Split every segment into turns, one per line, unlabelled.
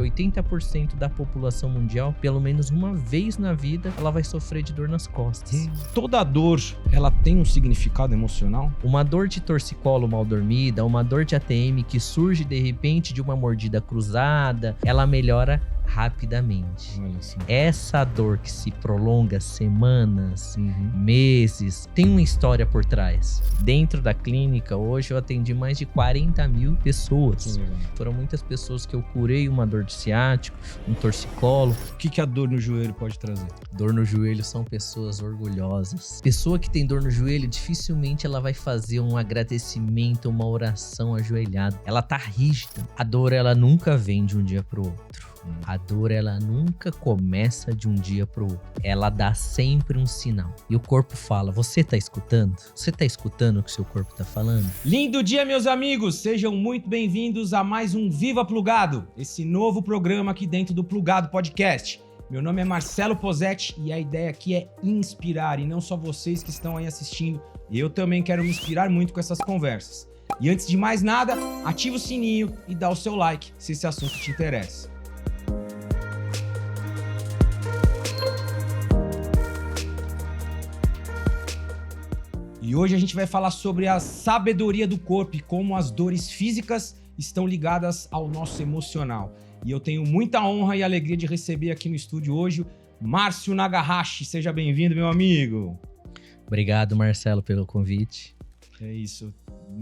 80% da população mundial, pelo menos uma vez na vida, ela vai sofrer de dor nas costas.
Toda dor, ela tem um significado emocional?
Uma dor de torcicolo mal dormida, uma dor de ATM que surge de repente de uma mordida cruzada, ela melhora rapidamente.
Olha assim.
Essa dor que se prolonga semanas, meses, tem uma história por trás. Dentro da clínica, hoje eu atendi mais de 40 mil pessoas. Foram muitas pessoas que eu curei uma dor de ciático, um torcicolo.
O que a dor no joelho pode trazer?
Dor no joelho são pessoas orgulhosas. Pessoa que tem dor no joelho, dificilmente ela vai fazer um agradecimento, uma oração ajoelhada. Ela tá rígida. A dor, ela nunca vem de um dia pro outro. A dor, ela nunca começa de um dia pro outro. Ela dá sempre um sinal. E o corpo fala, você tá escutando? Você tá escutando o que seu corpo tá falando?
Lindo dia, meus amigos! Sejam muito bem-vindos a mais um Viva Plugado, esse novo programa aqui dentro do Plugado Podcast. Meu nome é Marcelo Posetti e a ideia aqui é inspirar, e não só vocês que estão aí assistindo. Eu também quero me inspirar muito com essas conversas. E antes de mais nada, ativa o sininho e dá o seu like se esse assunto te interessa. E hoje a gente vai falar sobre a sabedoria do corpo e como as dores físicas estão ligadas ao nosso emocional. E eu tenho muita honra e alegria de receber aqui no estúdio hoje Márcio Nagahashi. Seja bem-vindo, meu amigo.
Obrigado, Marcelo, pelo convite.
É isso.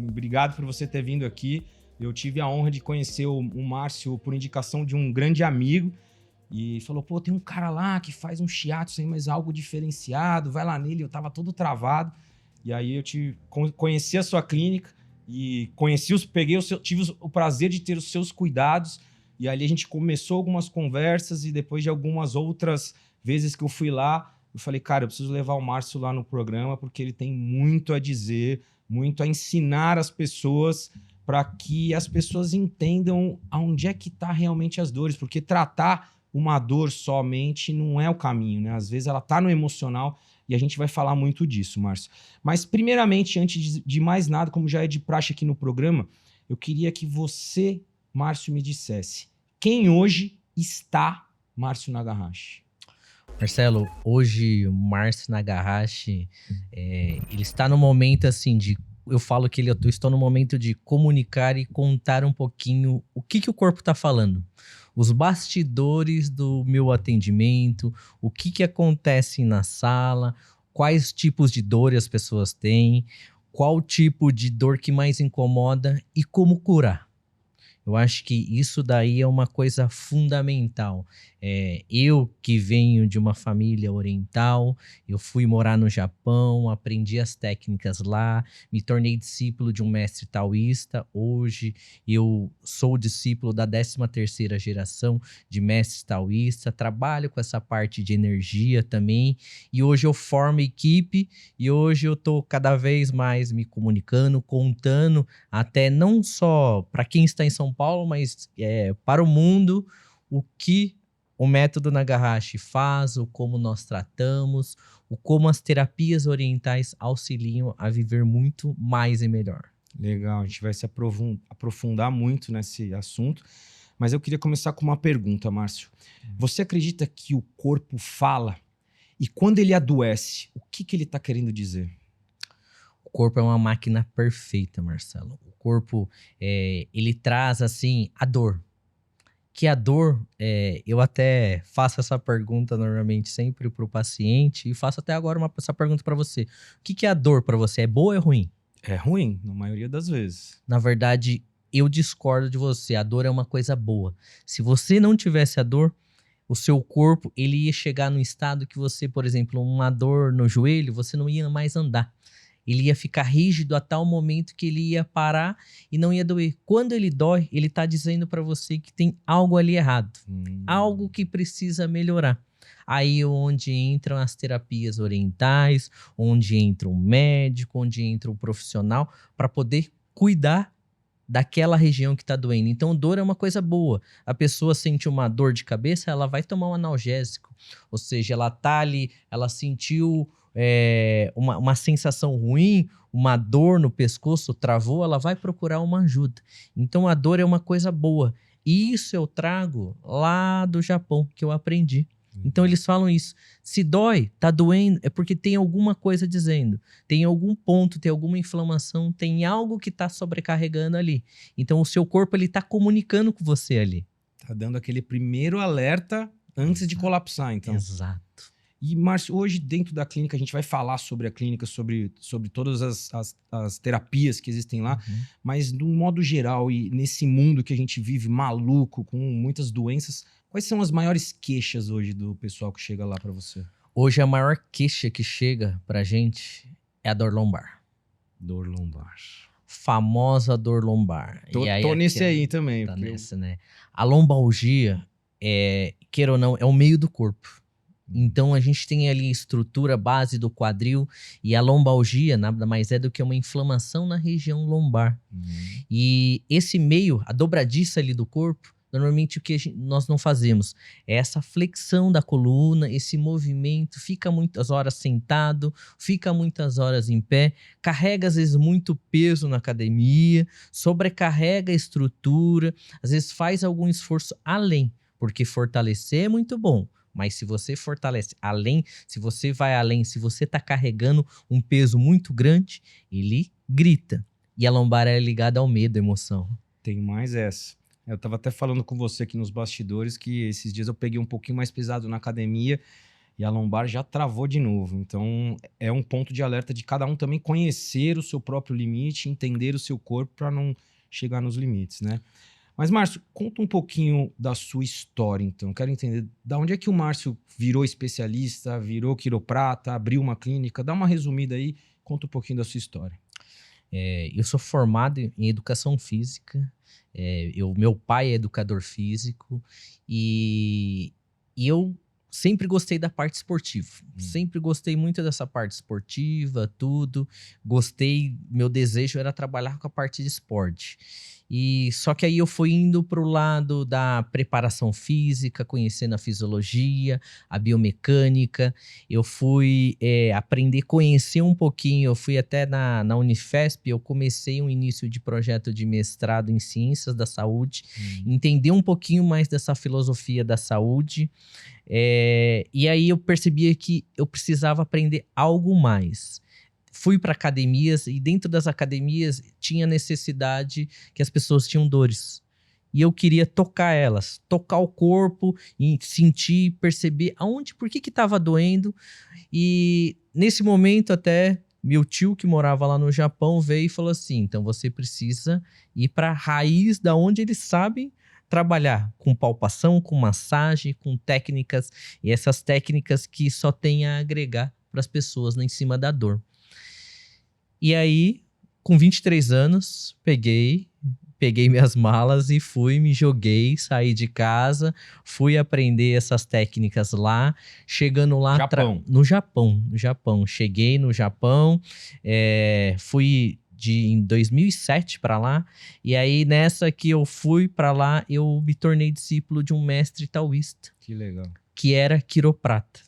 Obrigado por você ter vindo aqui. Eu tive a honra de conhecer o Márcio por indicação de um grande amigo. E falou, pô, tem um cara lá que faz um shiatsu aí, mas algo diferenciado. Vai lá nele, eu tava todo travado. E aí eu conheci a sua clínica e tive o prazer de ter os seus cuidados. E ali a gente começou algumas conversas e depois de algumas outras vezes que eu fui lá, eu falei, cara, eu preciso levar o Márcio lá no programa porque ele tem muito a dizer, muito a ensinar as pessoas para que as pessoas entendam aonde é que tá realmente as dores. Porque tratar uma dor somente não é o caminho, né? Às vezes ela tá no emocional. E a gente vai falar muito disso, Márcio. Mas, primeiramente, antes de mais nada, como já é de praxe aqui no programa, eu queria que você, Márcio, me dissesse quem hoje está Márcio Nagahashi?
Marcelo, hoje o Márcio Nagahashi, ele está no momento assim eu falo que eu estou no momento de comunicar e contar um pouquinho o que o corpo está falando. Os bastidores do meu atendimento, o que acontece na sala, quais tipos de dor as pessoas têm, qual tipo de dor que mais incomoda e como curar. Eu acho que isso daí é uma coisa fundamental. Eu que venho de uma família oriental, eu fui morar no Japão, aprendi as técnicas lá, me tornei discípulo de um mestre taoísta. Hoje eu sou discípulo da 13ª geração de mestres taoístas, trabalho com essa parte de energia também, e hoje eu formo equipe, e hoje eu estou cada vez mais me comunicando, contando, até não só para quem está em São Paulo, mas para o mundo, o que o método Nagahashi faz, o como nós tratamos, o como as terapias orientais auxiliam a viver muito mais e melhor.
Legal, a gente vai se aprofundar muito nesse assunto, mas eu queria começar com uma pergunta, Márcio. Você acredita que o corpo fala? E quando ele adoece, o que ele está querendo dizer?
O corpo é uma máquina perfeita, Marcelo. O corpo, ele traz, assim, a dor. Que a dor, eu até faço essa pergunta normalmente sempre para o paciente e faço até agora essa pergunta para você. O que é a dor para você? É boa ou é ruim?
É ruim, na maioria das vezes.
Na verdade, eu discordo de você. A dor é uma coisa boa. Se você não tivesse a dor, o seu corpo, ele ia chegar no estado que você, por exemplo, uma dor no joelho, você não ia mais andar. Ele ia ficar rígido a tal momento que ele ia parar e não ia doer. Quando ele dói, ele está dizendo para você que tem algo ali errado. Algo que precisa melhorar. Aí é onde entram as terapias orientais, onde entra o médico, onde entra o profissional, para poder cuidar daquela região que está doendo. Então, dor é uma coisa boa. A pessoa sente uma dor de cabeça, ela vai tomar um analgésico. Ou seja, ela tá ali, ela sentiu uma sensação ruim, uma dor no pescoço, travou, ela vai procurar uma ajuda. Então, a dor é uma coisa boa. E isso eu trago lá do Japão, que eu aprendi. Então eles falam isso. Se dói, tá doendo, é porque tem alguma coisa dizendo. Tem algum ponto, tem alguma inflamação, tem algo que tá sobrecarregando ali. Então o seu corpo, ele tá comunicando com você ali.
Tá dando aquele primeiro alerta antes de colapsar, então.
Exato.
E, Márcio, hoje dentro da clínica, a gente vai falar sobre a clínica, sobre todas as terapias que existem lá, mas de um modo geral e nesse mundo que a gente vive maluco, com muitas doenças, quais são as maiores queixas hoje do pessoal que chega lá para você?
Hoje a maior queixa que chega pra gente é a dor lombar.
Dor lombar.
Famosa dor lombar.
Tô nesse aí também.
Tá nessa, né? A lombalgia, queira ou não, é o meio do corpo. Então a gente tem ali a estrutura base do quadril e a lombalgia nada mais é do que uma inflamação na região lombar. E esse meio, a dobradiça ali do corpo, normalmente o que nós não fazemos é essa flexão da coluna, esse movimento, fica muitas horas sentado, fica muitas horas em pé, carrega às vezes muito peso na academia, sobrecarrega a estrutura, às vezes faz algum esforço além, porque fortalecer é muito bom. Mas se você fortalece além, se você vai além, se você está carregando um peso muito grande, ele grita. E a lombar é ligada ao medo, à emoção.
Tem mais essa. Eu estava até falando com você aqui nos bastidores que esses dias eu peguei um pouquinho mais pesado na academia e a lombar já travou de novo. Então é um ponto de alerta de cada um também conhecer o seu próprio limite, entender o seu corpo para não chegar nos limites, né? Mas, Márcio, conta um pouquinho da sua história, então. Quero entender da onde é que o Márcio virou especialista, virou quiroprata, abriu uma clínica. Dá uma resumida aí, conta um pouquinho da sua história.
Eu sou formado em educação física. Meu pai é educador físico e eu sempre gostei da parte esportiva. Sempre gostei muito dessa parte esportiva, tudo. Gostei, meu desejo era trabalhar com a parte de esporte. E só que aí eu fui indo para o lado da preparação física, conhecendo a fisiologia, a biomecânica. Eu fui aprender a conhecer um pouquinho. Eu fui até na Unifesp, eu comecei um início de projeto de mestrado em ciências da saúde, entender um pouquinho mais dessa filosofia da saúde. E aí eu percebia que eu precisava aprender algo mais. Fui para academias e dentro das academias tinha necessidade que as pessoas tinham dores. E eu queria tocar elas, tocar o corpo e sentir, perceber por que estava doendo. E nesse momento até meu tio que morava lá no Japão veio e falou assim, então você precisa ir para a raiz da onde eles sabem trabalhar com palpação, com massagem, com técnicas, e essas técnicas que só tem a agregar para as pessoas em cima da dor. E aí, com 23 anos, peguei minhas malas e fui, me joguei, saí de casa, fui aprender essas técnicas lá, chegando lá no Japão. Cheguei no Japão, fui em 2007 para lá, e aí nessa que eu fui para lá, eu me tornei discípulo de um mestre taoísta.
Que legal.
Que era quiroprata.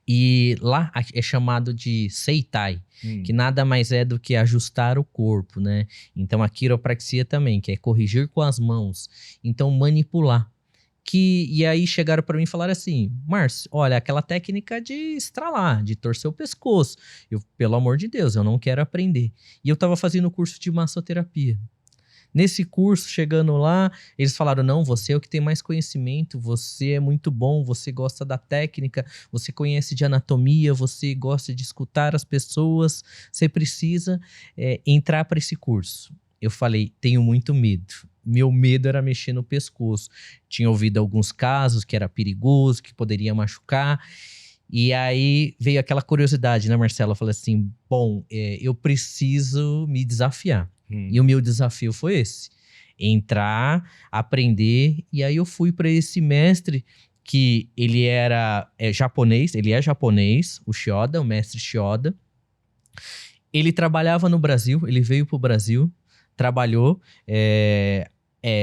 E lá é chamado de Seitai, que nada mais é do que ajustar o corpo, né? Então a quiropraxia também, que é corrigir com as mãos. Então manipular. E aí chegaram para mim e falaram assim, Márcio, olha, aquela técnica de estralar, de torcer o pescoço. Pelo amor de Deus, eu não quero aprender. E eu tava fazendo o curso de massoterapia. Nesse curso, chegando lá, eles falaram, não, você é o que tem mais conhecimento, você é muito bom, você gosta da técnica, você conhece de anatomia, você gosta de escutar as pessoas, você precisa entrar para esse curso. Eu falei, tenho muito medo. Meu medo era mexer no pescoço. Tinha ouvido alguns casos que era perigoso, que poderia machucar. E aí veio aquela curiosidade, né, Marcelo? Eu falei assim, bom, eu preciso me desafiar. E o meu desafio foi esse. Entrar, aprender. E aí eu fui para esse mestre que ele japonês, ele é japonês, o Shioda, o mestre Shioda. Ele trabalhava no Brasil, ele veio para o Brasil, trabalhou,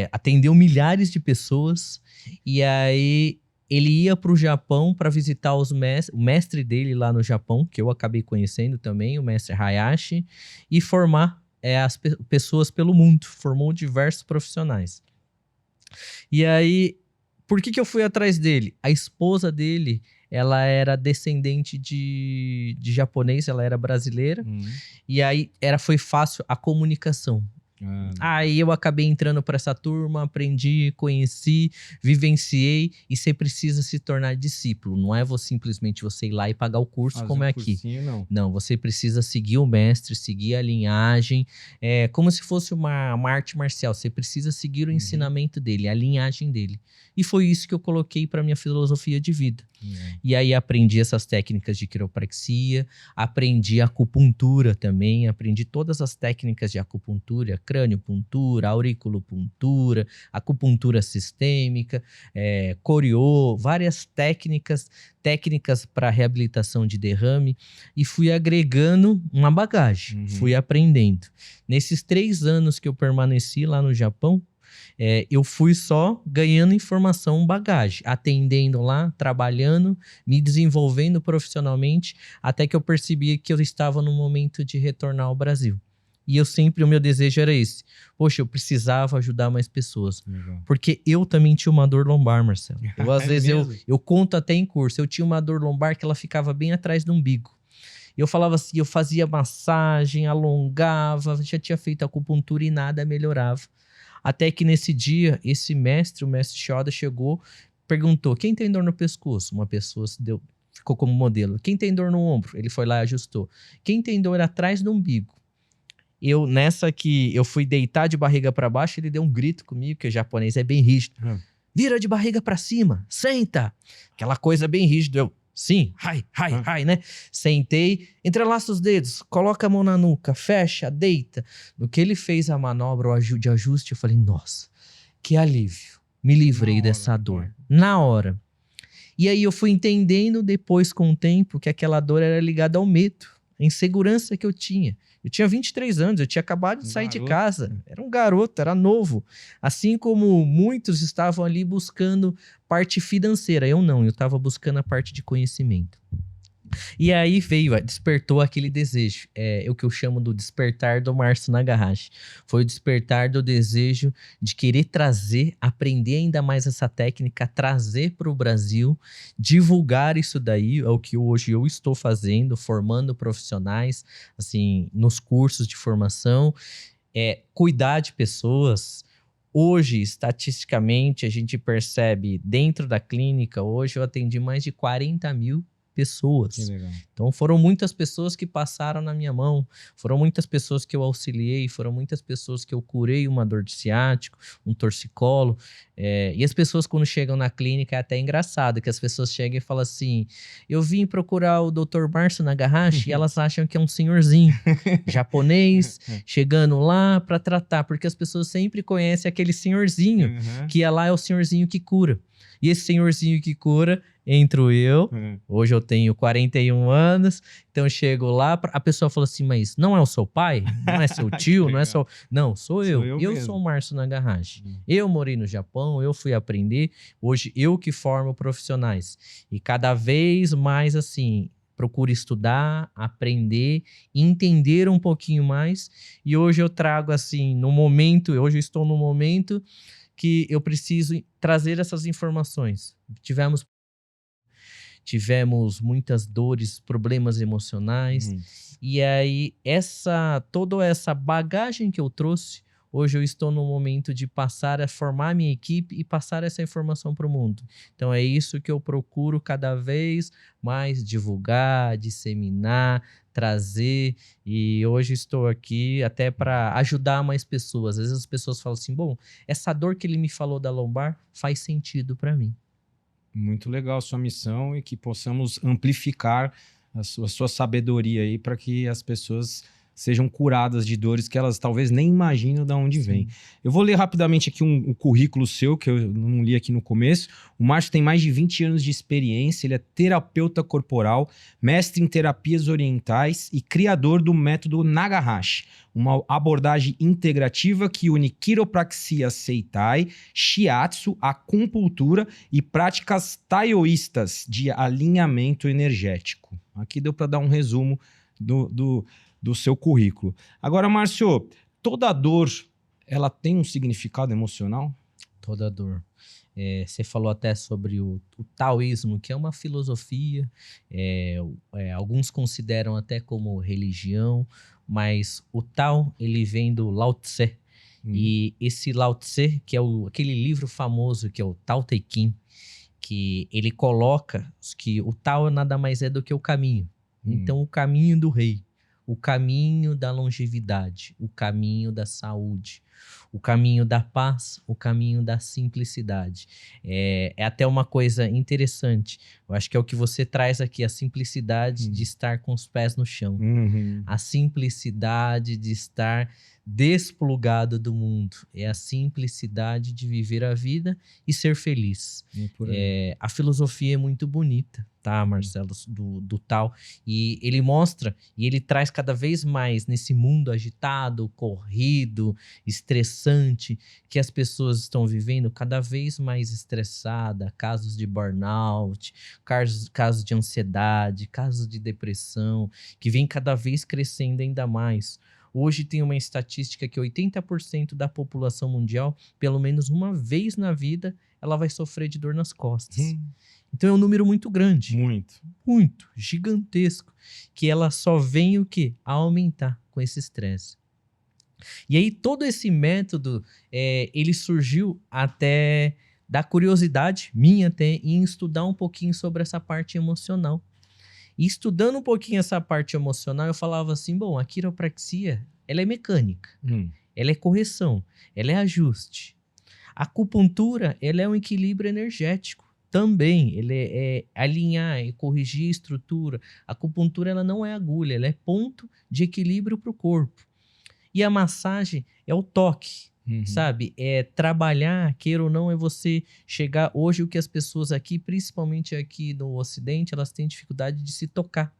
atendeu milhares de pessoas. E aí ele ia para o Japão para visitar o mestre dele lá no Japão, que eu acabei conhecendo também, o mestre Hayashi, e formar as pessoas pelo mundo. Formou diversos profissionais. E aí, por que eu fui atrás dele? A esposa dele, ela era descendente de japonês, ela era brasileira. E aí foi fácil a comunicação. Aí eu acabei entrando para essa turma, aprendi, conheci, vivenciei, e você precisa se tornar discípulo. Não é simplesmente você ir lá e pagar o curso
Fazer
como
um
é aqui.
cursinho,
Não, você precisa seguir o mestre, seguir a linhagem, como se fosse uma arte marcial. Você precisa seguir o ensinamento dele, a linhagem dele. E foi isso que eu coloquei para minha filosofia de vida. E aí aprendi essas técnicas de quiropraxia, aprendi acupuntura também, aprendi todas as técnicas de acupuntura, crâniopuntura, auriculopuntura, acupuntura sistêmica, coriô, várias técnicas para reabilitação de derrame, e fui agregando uma bagagem, fui aprendendo. Nesses 3 anos que eu permaneci lá no Japão, eu fui só ganhando informação, bagagem, atendendo lá, trabalhando, me desenvolvendo profissionalmente, até que eu percebi que eu estava no momento de retornar ao Brasil. E o meu desejo era esse. Poxa, eu precisava ajudar mais pessoas. Porque eu também tinha uma dor lombar, Marcelo. Às vezes eu conto até em curso, eu tinha uma dor lombar que ela ficava bem atrás do umbigo. Eu falava assim, eu fazia massagem, alongava, já tinha feito acupuntura e nada melhorava. Até que nesse dia, o mestre Shoda chegou, perguntou, quem tem dor no pescoço? Uma pessoa ficou como modelo. Quem tem dor no ombro? Ele foi lá e ajustou. Quem tem dor atrás do umbigo? Nessa que eu fui deitar de barriga para baixo, ele deu um grito comigo, que o japonês é bem rígido. Vira de barriga para cima, senta. Aquela coisa bem rígida. Sim, né? Sentei, entrelaça os dedos, coloca a mão na nuca, fecha, deita. No que ele fez a manobra de ajuste, eu falei, nossa, que alívio. Me livrei dessa dor. Na hora. E aí eu fui entendendo depois, com o tempo, que aquela dor era ligada ao medo, a insegurança que eu tinha. Eu tinha 23 anos, eu tinha acabado de sair de casa. Era um garoto, era novo. Assim como muitos estavam ali buscando parte financeira. Eu não, eu estava buscando a parte de conhecimento. E aí despertou aquele desejo. É o que eu chamo do despertar do Márcio Nagahashi. Foi o despertar do desejo de querer trazer, aprender ainda mais essa técnica, trazer para o Brasil, divulgar isso daí, é o que hoje eu estou fazendo, formando profissionais, assim, nos cursos de formação, cuidar de pessoas. Hoje, estatisticamente, a gente percebe dentro da clínica, hoje eu atendi mais de 40 mil pessoas.
Que legal.
Então foram muitas pessoas que passaram na minha mão, foram muitas pessoas que eu auxiliei, foram muitas pessoas que eu curei uma dor de ciático, um torcicolo. E as pessoas quando chegam na clínica é até engraçado, que as pessoas chegam e falam assim, eu vim procurar o Dr. Márcio Nagahashi e elas acham que é um senhorzinho japonês chegando lá para tratar, porque as pessoas sempre conhecem aquele senhorzinho que é lá, é o senhorzinho que cura. E esse senhorzinho que cura, entro eu, hoje eu tenho 41 anos, então eu chego lá, a pessoa fala assim, mas não é o seu pai? Não é seu tio? Não é seu... Não, sou eu. Eu sou o Márcio Nagahashi. Eu morei no Japão, eu fui aprender, hoje eu que formo profissionais. E cada vez mais assim, procuro estudar, aprender, entender um pouquinho mais. E hoje eu trago assim, hoje eu estou no momento que eu preciso trazer essas informações. Tivemos muitas dores, problemas emocionais. E aí, toda essa bagagem que eu trouxe, hoje eu estou no momento de passar a formar minha equipe e passar essa informação para o mundo. Então é isso que eu procuro cada vez mais divulgar, disseminar, trazer, e hoje estou aqui até para ajudar mais pessoas. Às vezes as pessoas falam assim, bom, essa dor que ele me falou da lombar faz sentido para mim.
Muito legal a sua missão e que possamos amplificar a sua sabedoria aí para que as pessoas sejam curadas de dores que elas talvez nem imaginam de onde vem. Eu vou ler rapidamente aqui um currículo seu, que eu não li aqui no começo. O Márcio tem mais de 20 anos de experiência, ele é terapeuta corporal, mestre em terapias orientais e criador do método Nagahashi, uma abordagem integrativa que une quiropraxia seitai, shiatsu, acupuntura e práticas taoístas de alinhamento energético. Aqui deu para dar um resumo do seu currículo. Agora, Márcio, toda dor, ela tem um significado emocional?
Toda dor. Você falou até sobre o taoísmo, que é uma filosofia, alguns consideram até como religião, mas o Tao, ele vem do Lao Tse.
Hum,
E esse Lao Tse, que é aquele livro famoso que é o Tao Te Ching, que ele coloca que o Tao nada mais é do que o caminho.
hum,
Então, o caminho do rei, o caminho da longevidade, o caminho da saúde, o caminho da paz, o caminho da simplicidade. É até uma coisa interessante. Eu acho que é o que você traz aqui, a simplicidade de
hum,
estar com os pés no chão,
uhum.
a simplicidade de estar desplugado do mundo, é a simplicidade de viver a vida e ser feliz.
É por aí.
A filosofia é muito bonita, tá,
Hum,
Marcelo, do tal, e ele mostra e ele traz cada vez mais nesse mundo agitado, corrido, estressante, que as pessoas estão vivendo cada vez mais estressada, casos de burnout, casos de ansiedade, casos de depressão, que vem cada vez crescendo ainda mais. Hoje tem uma estatística que 80% da população mundial, pelo menos uma vez na vida, ela vai sofrer de dor nas costas.
hum,
Então é um número muito grande,
muito.
muito gigantesco, que ela só vem o quê? A aumentar com esse estresse. E aí todo esse método, ele surgiu até da curiosidade minha até em estudar um pouquinho sobre essa parte emocional. E estudando um pouquinho essa parte emocional, eu falava assim, bom, a quiropraxia, ela é mecânica,
Hum,
ela é correção, ela é ajuste. A acupuntura, ela é um equilíbrio energético também, ele é alinhar, é corrigir a estrutura. A acupuntura, ela não é agulha, ela é ponto de equilíbrio para o corpo. E a massagem é o toque,
uhum.
sabe? É trabalhar, queira ou não, é você chegar. Hoje, o que as pessoas aqui, principalmente aqui no Ocidente, elas têm dificuldade de se tocar,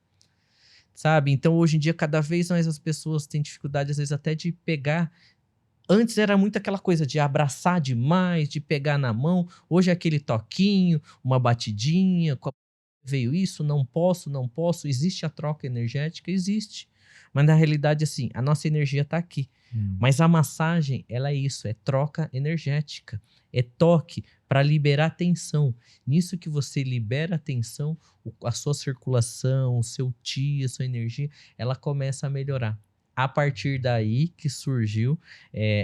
sabe? Então, hoje em dia, cada vez mais as pessoas têm dificuldade, às vezes, até de pegar. Antes era muito aquela coisa de abraçar demais, de pegar na mão. Hoje é aquele toquinho, uma batidinha. Veio isso, não posso, não posso. Existe a troca energética? Existe. Mas na realidade, assim, a nossa energia está aqui.
Hum.
Mas a massagem, ela é isso, é troca energética. É toque para liberar tensão. Nisso que você libera a tensão, a sua circulação, o seu chi, a sua energia, ela começa a melhorar. A partir daí que surgiu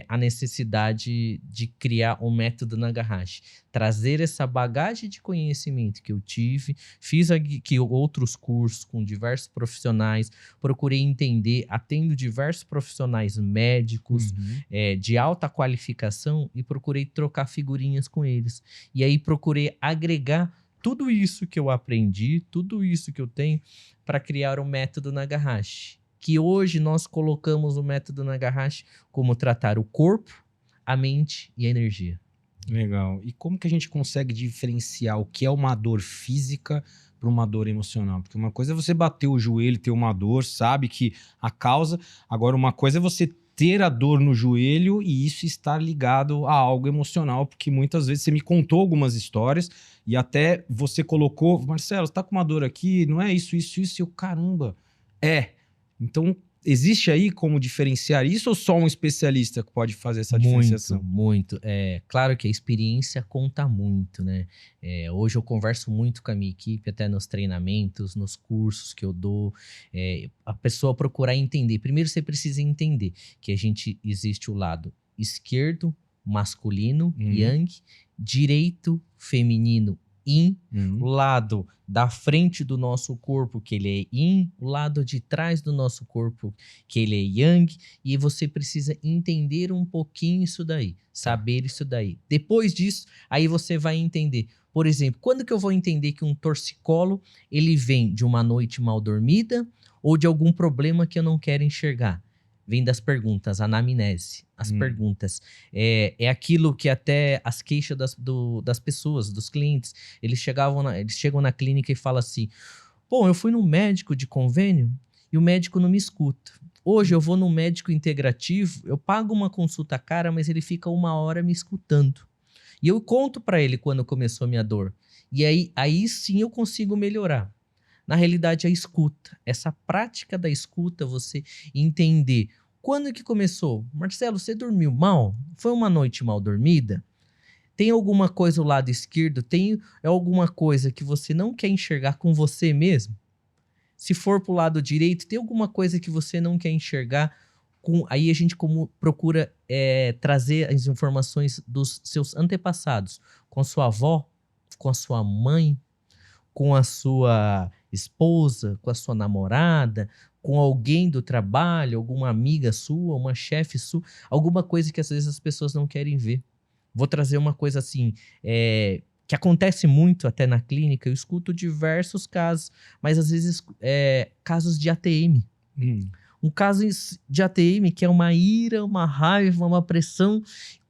a necessidade de criar um método Nagahashi. Trazer essa bagagem de conhecimento que eu tive, fiz aqui outros cursos com diversos profissionais, procurei entender, atendo diversos profissionais médicos
Uhum.
de alta qualificação e procurei trocar figurinhas com eles. E aí procurei agregar tudo isso que eu aprendi, tudo isso que eu tenho, para criar o método Nagahashi. Que hoje nós colocamos o método Nagahashi como tratar o corpo, a mente e a energia.
Legal. E como que a gente consegue diferenciar o que é uma dor física para uma dor emocional? Porque uma coisa é você bater o joelho, ter uma dor, sabe que a causa. Agora, uma coisa é você ter a dor no joelho e isso estar ligado a algo emocional, porque muitas vezes você me contou algumas histórias e até você colocou, Marcelo, você tá com uma dor aqui, não é isso, isso, isso, e eu, caramba, é. Então, existe aí como diferenciar isso ou só um especialista que pode fazer essa
Muito,
diferenciação?
muito. Claro que a experiência conta muito, né? Hoje eu converso muito com a minha equipe, até nos treinamentos, nos cursos que eu dou. A pessoa procurar entender. Primeiro você precisa entender que existe o lado esquerdo, masculino,
Uhum.
yang, direito, feminino, yin, o
Uhum.
lado da frente do nosso corpo, que ele é yin, o lado de trás do nosso corpo, que ele é yang, e você precisa entender um pouquinho isso daí,
Tá.
saber isso daí. Depois disso, aí você vai entender. Por exemplo, quando que eu vou entender que um torcicolo, ele vem de uma noite mal dormida ou de algum problema que eu não quero enxergar? Vem das perguntas, anamnese. As
Hum.
perguntas. É aquilo que até as queixas das pessoas, dos clientes, eles chegam na clínica e falam assim: bom, eu fui num médico de convênio e o médico não me escuta. Hoje eu vou num médico integrativo, eu pago uma consulta cara, mas ele fica 1 hora me escutando. E eu conto para ele quando começou a minha dor. E aí sim eu consigo melhorar. Na realidade, a escuta, essa prática da escuta, você entender quando que começou. Marcelo, você dormiu mal? Foi uma noite mal dormida? Tem alguma coisa do lado esquerdo? É alguma coisa que você não quer enxergar com você mesmo? Se for pro lado direito, tem alguma coisa que você não quer enxergar? Aí a gente procura trazer as informações dos seus antepassados, com a sua avó, com a sua mãe, com a sua esposa, com a sua namorada, com alguém do trabalho, alguma amiga sua, uma chefe sua, alguma coisa que às vezes as pessoas não querem ver. Vou trazer uma coisa assim, que acontece muito até na clínica, eu escuto diversos casos, mas às vezes casos de ATM. Um caso de ATM que é uma ira, uma raiva, uma pressão,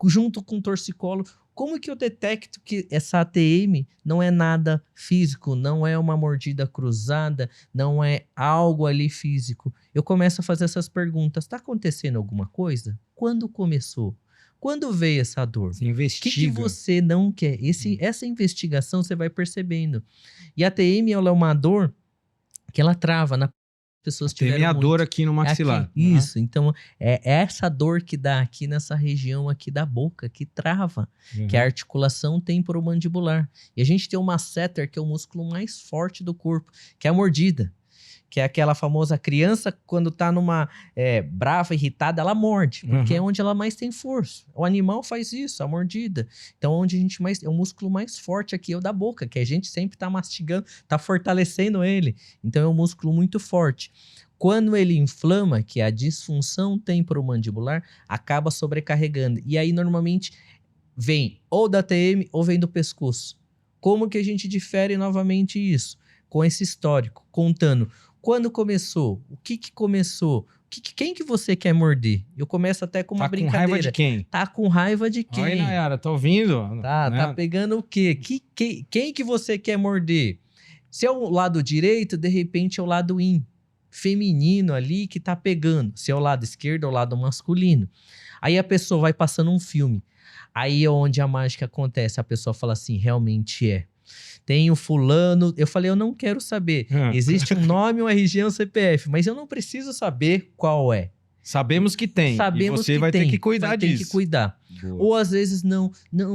junto com torcicolo. Como que eu detecto que essa ATM não é nada físico, não é uma mordida cruzada, não é algo ali físico? Eu começo a fazer essas perguntas. Está acontecendo alguma coisa? Quando começou? Quando veio essa dor?
Você
O que
investiga.
você não quer? Essa investigação você vai percebendo. E a ATM ela é uma dor que ela trava na pessoas
Tem
tiveram
a
muito.
dor aqui no maxilar.
Aqui, isso, então é essa dor que dá aqui nessa região aqui da boca, que trava, que é a articulação temporomandibular. E a gente tem o masseter, que é o músculo mais forte do corpo, que é a mordida. Que é aquela famosa criança, quando tá numa brava, irritada, ela morde, porque é onde ela mais tem força. O animal faz isso, a mordida. Então, onde a gente mais... É o músculo mais forte aqui, é o da boca, que a gente sempre tá mastigando, tá fortalecendo ele. Então, é um músculo muito forte. Quando ele inflama, que é a disfunção temporomandibular, acaba sobrecarregando. E aí, normalmente, vem ou da TM ou vem do pescoço. Como que a gente difere novamente isso? Com esse histórico, contando quando começou, o que começou, quem que você quer morder? Eu começo até com uma brincadeira.
Tá com raiva de quem?
Tá com raiva de quem?
Oi, Nayara, tá ouvindo?
Tá pegando o quê? Quem que você quer morder? Se é o lado direito, de repente é o lado yin, feminino ali que tá pegando. Se é o lado esquerdo, é o lado masculino. Aí a pessoa vai passando um filme. Aí é onde a mágica acontece. A pessoa fala assim, realmente é. Tem o fulano... Eu falei, eu não quero saber. Existe um nome, um RG, um CPF, mas eu não preciso saber qual é.
Sabemos que tem.
Sabemos
e você
que
vai
tem.
ter que cuidar disso.
Tem que cuidar.
Boa.
Ou às vezes não,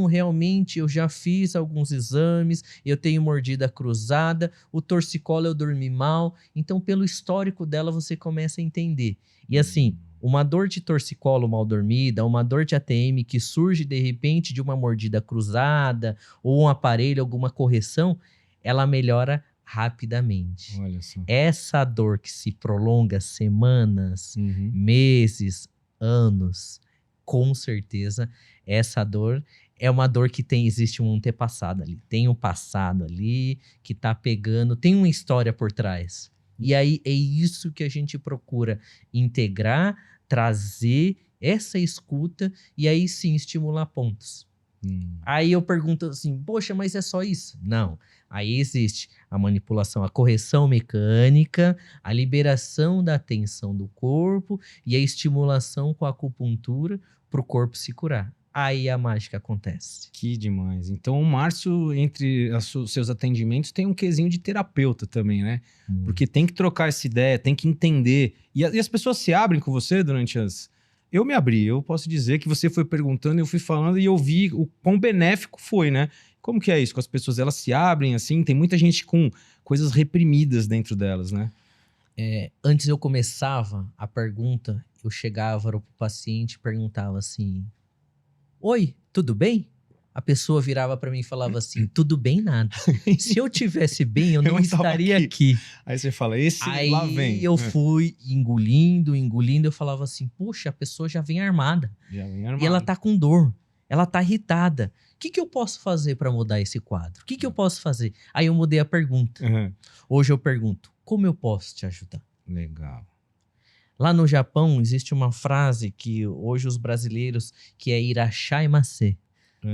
realmente eu já fiz alguns exames, eu tenho mordida cruzada, o torcicolo eu dormi mal. Então, pelo histórico dela, você começa a entender. E assim, uma dor de torcicolo mal dormida, uma dor de ATM que surge de repente de uma mordida cruzada, ou um aparelho, alguma correção, ela melhora rapidamente.
Olha só.
Essa dor que se prolonga semanas, meses, anos, com certeza, essa dor é uma dor que existe um antepassado ali. Tem um passado ali que tá pegando, tem uma história por trás. E aí é isso que a gente procura integrar, trazer essa escuta e aí sim estimular pontos. Aí eu pergunto assim, poxa, mas é só isso? Não. Aí existe a manipulação, a correção mecânica, a liberação da tensão do corpo e a estimulação com a acupuntura para o corpo se curar. Aí a mágica acontece.
Que demais. Então o Márcio, entre os seus atendimentos, tem um quesinho de terapeuta também, né? Porque tem que trocar essa ideia, tem que entender. E as pessoas se abrem com você durante as... Eu me abri, eu posso dizer que você foi perguntando, eu fui falando e eu vi o quão benéfico foi, né? Como que é isso com as pessoas? Elas se abrem assim? Tem muita gente com coisas reprimidas dentro delas, né?
Antes eu começava a pergunta, eu chegava para o paciente e perguntava assim, oi, tudo bem? A pessoa virava para mim e falava assim, tudo bem nada. Se eu tivesse bem, eu não estaria aqui.
Aí você fala,
Aí
lá vem.
eu fui engolindo, eu falava assim, poxa, a pessoa já vem armada.
Já vem armada.
E ela tá com dor, ela tá irritada. O que eu posso fazer para mudar esse quadro? O que eu posso fazer? Aí eu mudei a pergunta. Hoje eu pergunto, como eu posso te ajudar?
Legal.
Lá no Japão existe uma frase que hoje os brasileiros, que é irashaimase.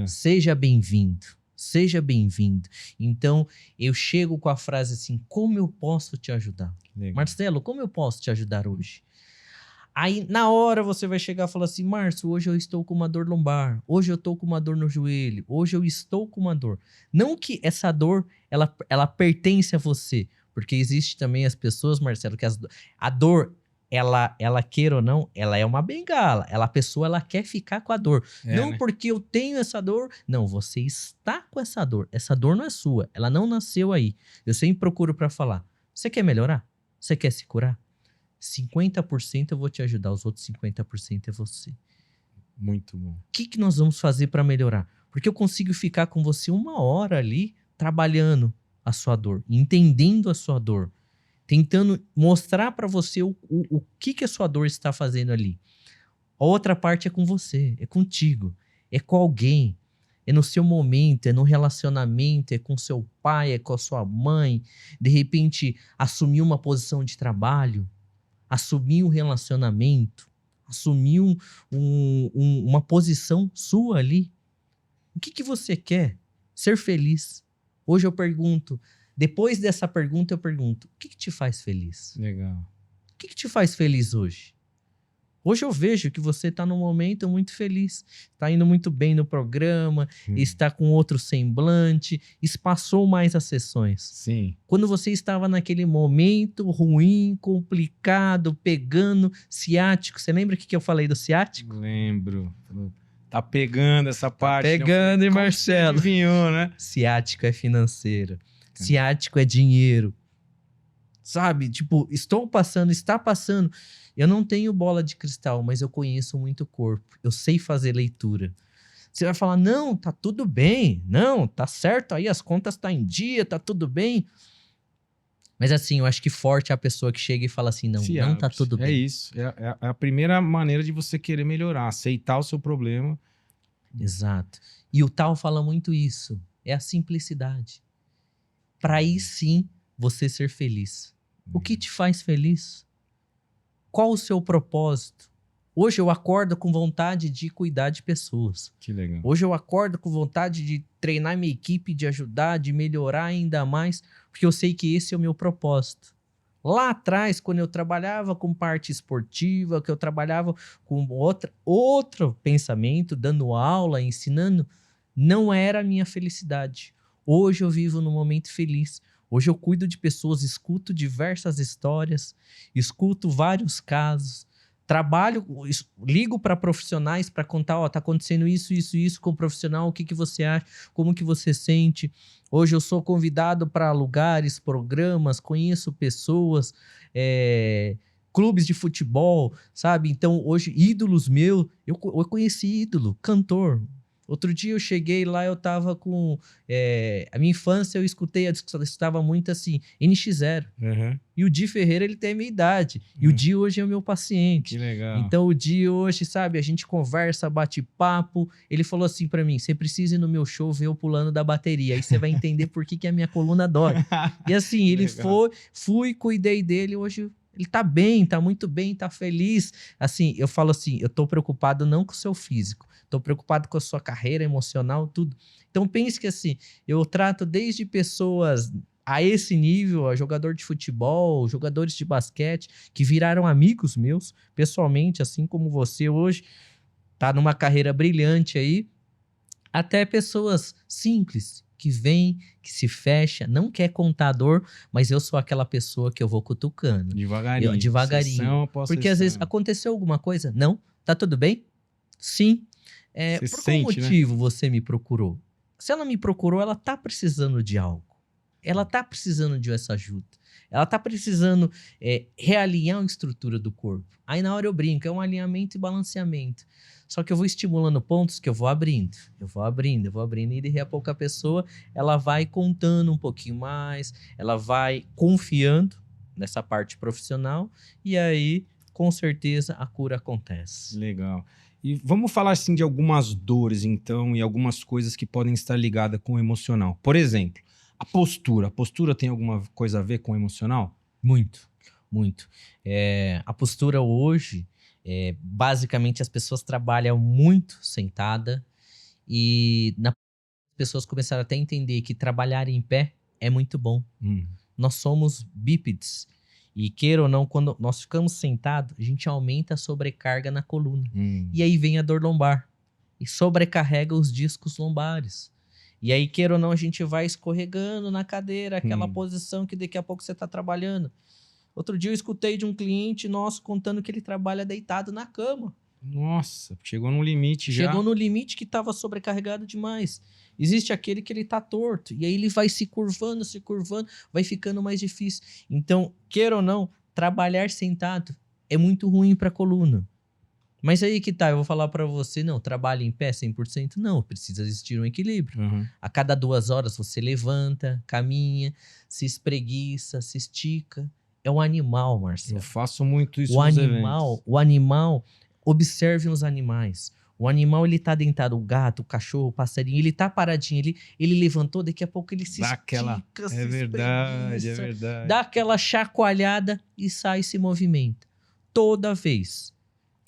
Seja bem-vindo, seja bem-vindo. Então, eu chego com a frase assim, como eu posso te ajudar?
Legal.
Marcelo, como eu posso te ajudar hoje? Aí, na hora, você vai chegar e falar assim, Márcio, hoje eu estou com uma dor lombar, hoje eu estou com uma dor no joelho, hoje eu estou com uma dor. Não que essa dor, ela pertence a você, porque existe também as pessoas, Marcelo, que a dor ela queira ou não, ela é uma bengala. A pessoa, ela quer ficar com a dor. Não
né?
porque eu tenho essa dor. Não, você está com essa dor. Essa dor não é sua. Ela não nasceu aí. Eu sempre procuro pra falar. Você quer melhorar? Você quer se curar? 50% eu vou te ajudar. Os outros 50% é você.
Muito bom.
O que nós vamos fazer pra melhorar? Porque eu consigo ficar com você 1 hora ali, trabalhando a sua dor, entendendo a sua dor, tentando mostrar pra você o que a sua dor está fazendo ali. A outra parte é com você, é contigo, é com alguém, é no seu momento, é no relacionamento, é com seu pai, é com a sua mãe. De repente, assumir uma posição de trabalho, assumir um relacionamento, assumir uma posição sua ali. O que você quer? Ser feliz. Hoje eu pergunto, depois dessa pergunta eu pergunto, o que te faz feliz?
Legal.
O que te faz feliz hoje? Hoje eu vejo que você está num momento muito feliz, está indo muito bem no programa, está com outro semblante, espaçou mais as sessões.
Sim.
Quando você estava naquele momento ruim, complicado, pegando ciático, você lembra o que eu falei do ciático?
Lembro. Tá pegando essa parte. Né?
Pegando, hein, Marcelo?
Adivinhou, né?
Ciático é financeiro. Ciático é dinheiro. Sabe? Tipo, estou passando, está passando. Eu não tenho bola de cristal, mas eu conheço muito o corpo. Eu sei fazer leitura. Você vai falar, não, tá tudo bem. Não, tá certo aí, as contas tá em dia, tá tudo bem. Mas assim, eu acho que forte é a pessoa que chega e fala assim, não, não tá tudo bem.
É isso. É a primeira maneira de você querer melhorar, aceitar o seu problema.
Exato. E o Tal fala muito isso. É a simplicidade. Para aí sim você ser feliz. O que te faz feliz? Qual o seu propósito? Hoje eu acordo com vontade de cuidar de pessoas.
Que legal.
Hoje eu acordo com vontade de treinar minha equipe, de ajudar, de melhorar ainda mais, porque eu sei que esse é o meu propósito. Lá atrás, quando eu trabalhava com parte esportiva, que eu trabalhava com outro pensamento, dando aula, ensinando, não era a minha felicidade. Hoje eu vivo num momento feliz. Hoje eu cuido de pessoas, escuto diversas histórias, escuto vários casos, trabalho, ligo para profissionais para contar, ó, tá acontecendo isso com o profissional, o que você acha, como que você sente. Hoje eu sou convidado para lugares, programas, conheço pessoas, clubes de futebol, sabe? Então hoje ídolos meus, eu conheci ídolo, cantor. Outro dia eu cheguei lá, eu tava com... a minha infância eu escutei, eu escutava muito assim, NX0.
Uhum.
E o Di Ferreira, ele tem a minha idade. E o Di hoje é o meu paciente.
Que legal.
Então o Di hoje, sabe, a gente conversa, bate papo. Ele falou assim pra mim, você precisa ir no meu show ver eu pulando da bateria. Aí você vai entender por que a minha coluna dói. E assim, ele fui, cuidei dele, hoje... Ele tá bem, tá muito bem, tá feliz. Assim, eu falo assim, eu tô preocupado não com o seu físico, tô preocupado com a sua carreira emocional, tudo. Então pense que assim, eu trato desde pessoas a esse nível, a jogador de futebol, jogadores de basquete, que viraram amigos meus, pessoalmente, assim como você hoje, tá numa carreira brilhante aí, até pessoas simples, que vem, que se fecha, não quer contador, mas eu sou aquela pessoa que eu vou cutucando.
Devagarinho.
Devagarinho.
Sessão após
Porque
sessão.
às vezes aconteceu alguma coisa? Não? Tá tudo bem? Sim. Por qual motivo você me procurou? Se ela me procurou, ela tá precisando de algo. Ela tá precisando de essa ajuda. Ela tá precisando realinhar a estrutura do corpo. Aí na hora eu brinco, é um alinhamento e balanceamento. Só que eu vou estimulando pontos que eu vou abrindo, e daqui a pouco a pessoa, ela vai contando um pouquinho mais, ela vai confiando nessa parte profissional, e aí, com certeza, a cura acontece.
Legal. E vamos falar, assim, de algumas dores, então, e algumas coisas que podem estar ligadas com o emocional. Por exemplo, a postura. A postura tem alguma coisa a ver com o emocional?
Muito, muito. A postura hoje... basicamente as pessoas trabalham muito sentada e as pessoas começaram até a entender que trabalhar em pé é muito bom. Nós somos bípedes e queira ou não, quando nós ficamos sentados, a gente aumenta a sobrecarga na coluna e aí vem a dor lombar e sobrecarrega os discos lombares. E aí, queira ou não, a gente vai escorregando na cadeira, aquela posição que daqui a pouco você está trabalhando. Outro dia eu escutei de um cliente nosso contando que ele trabalha deitado na cama.
Nossa, chegou no limite já.
Chegou no limite que estava sobrecarregado demais. Existe aquele que ele tá torto, e aí ele vai se curvando, vai ficando mais difícil. Então, queira ou não, trabalhar sentado é muito ruim para a coluna. Mas aí que tá, eu vou falar para você, não, trabalhe em pé 100%? Não, precisa existir um equilíbrio.
Uhum.
A cada 2 horas você levanta, caminha, se espreguiça, se estica. É um animal, Marcelo.
Eu faço muito isso
O
nos
animal,
eventos.
o animal, observem os animais. O animal, ele tá deitado, o gato, o cachorro, o passarinho, ele tá paradinho, ele levantou, daqui a pouco ele se
Dá aquela...
estica,
É verdade,
espreguiça,
é verdade.
dá aquela chacoalhada e sai e se movimenta. Toda vez.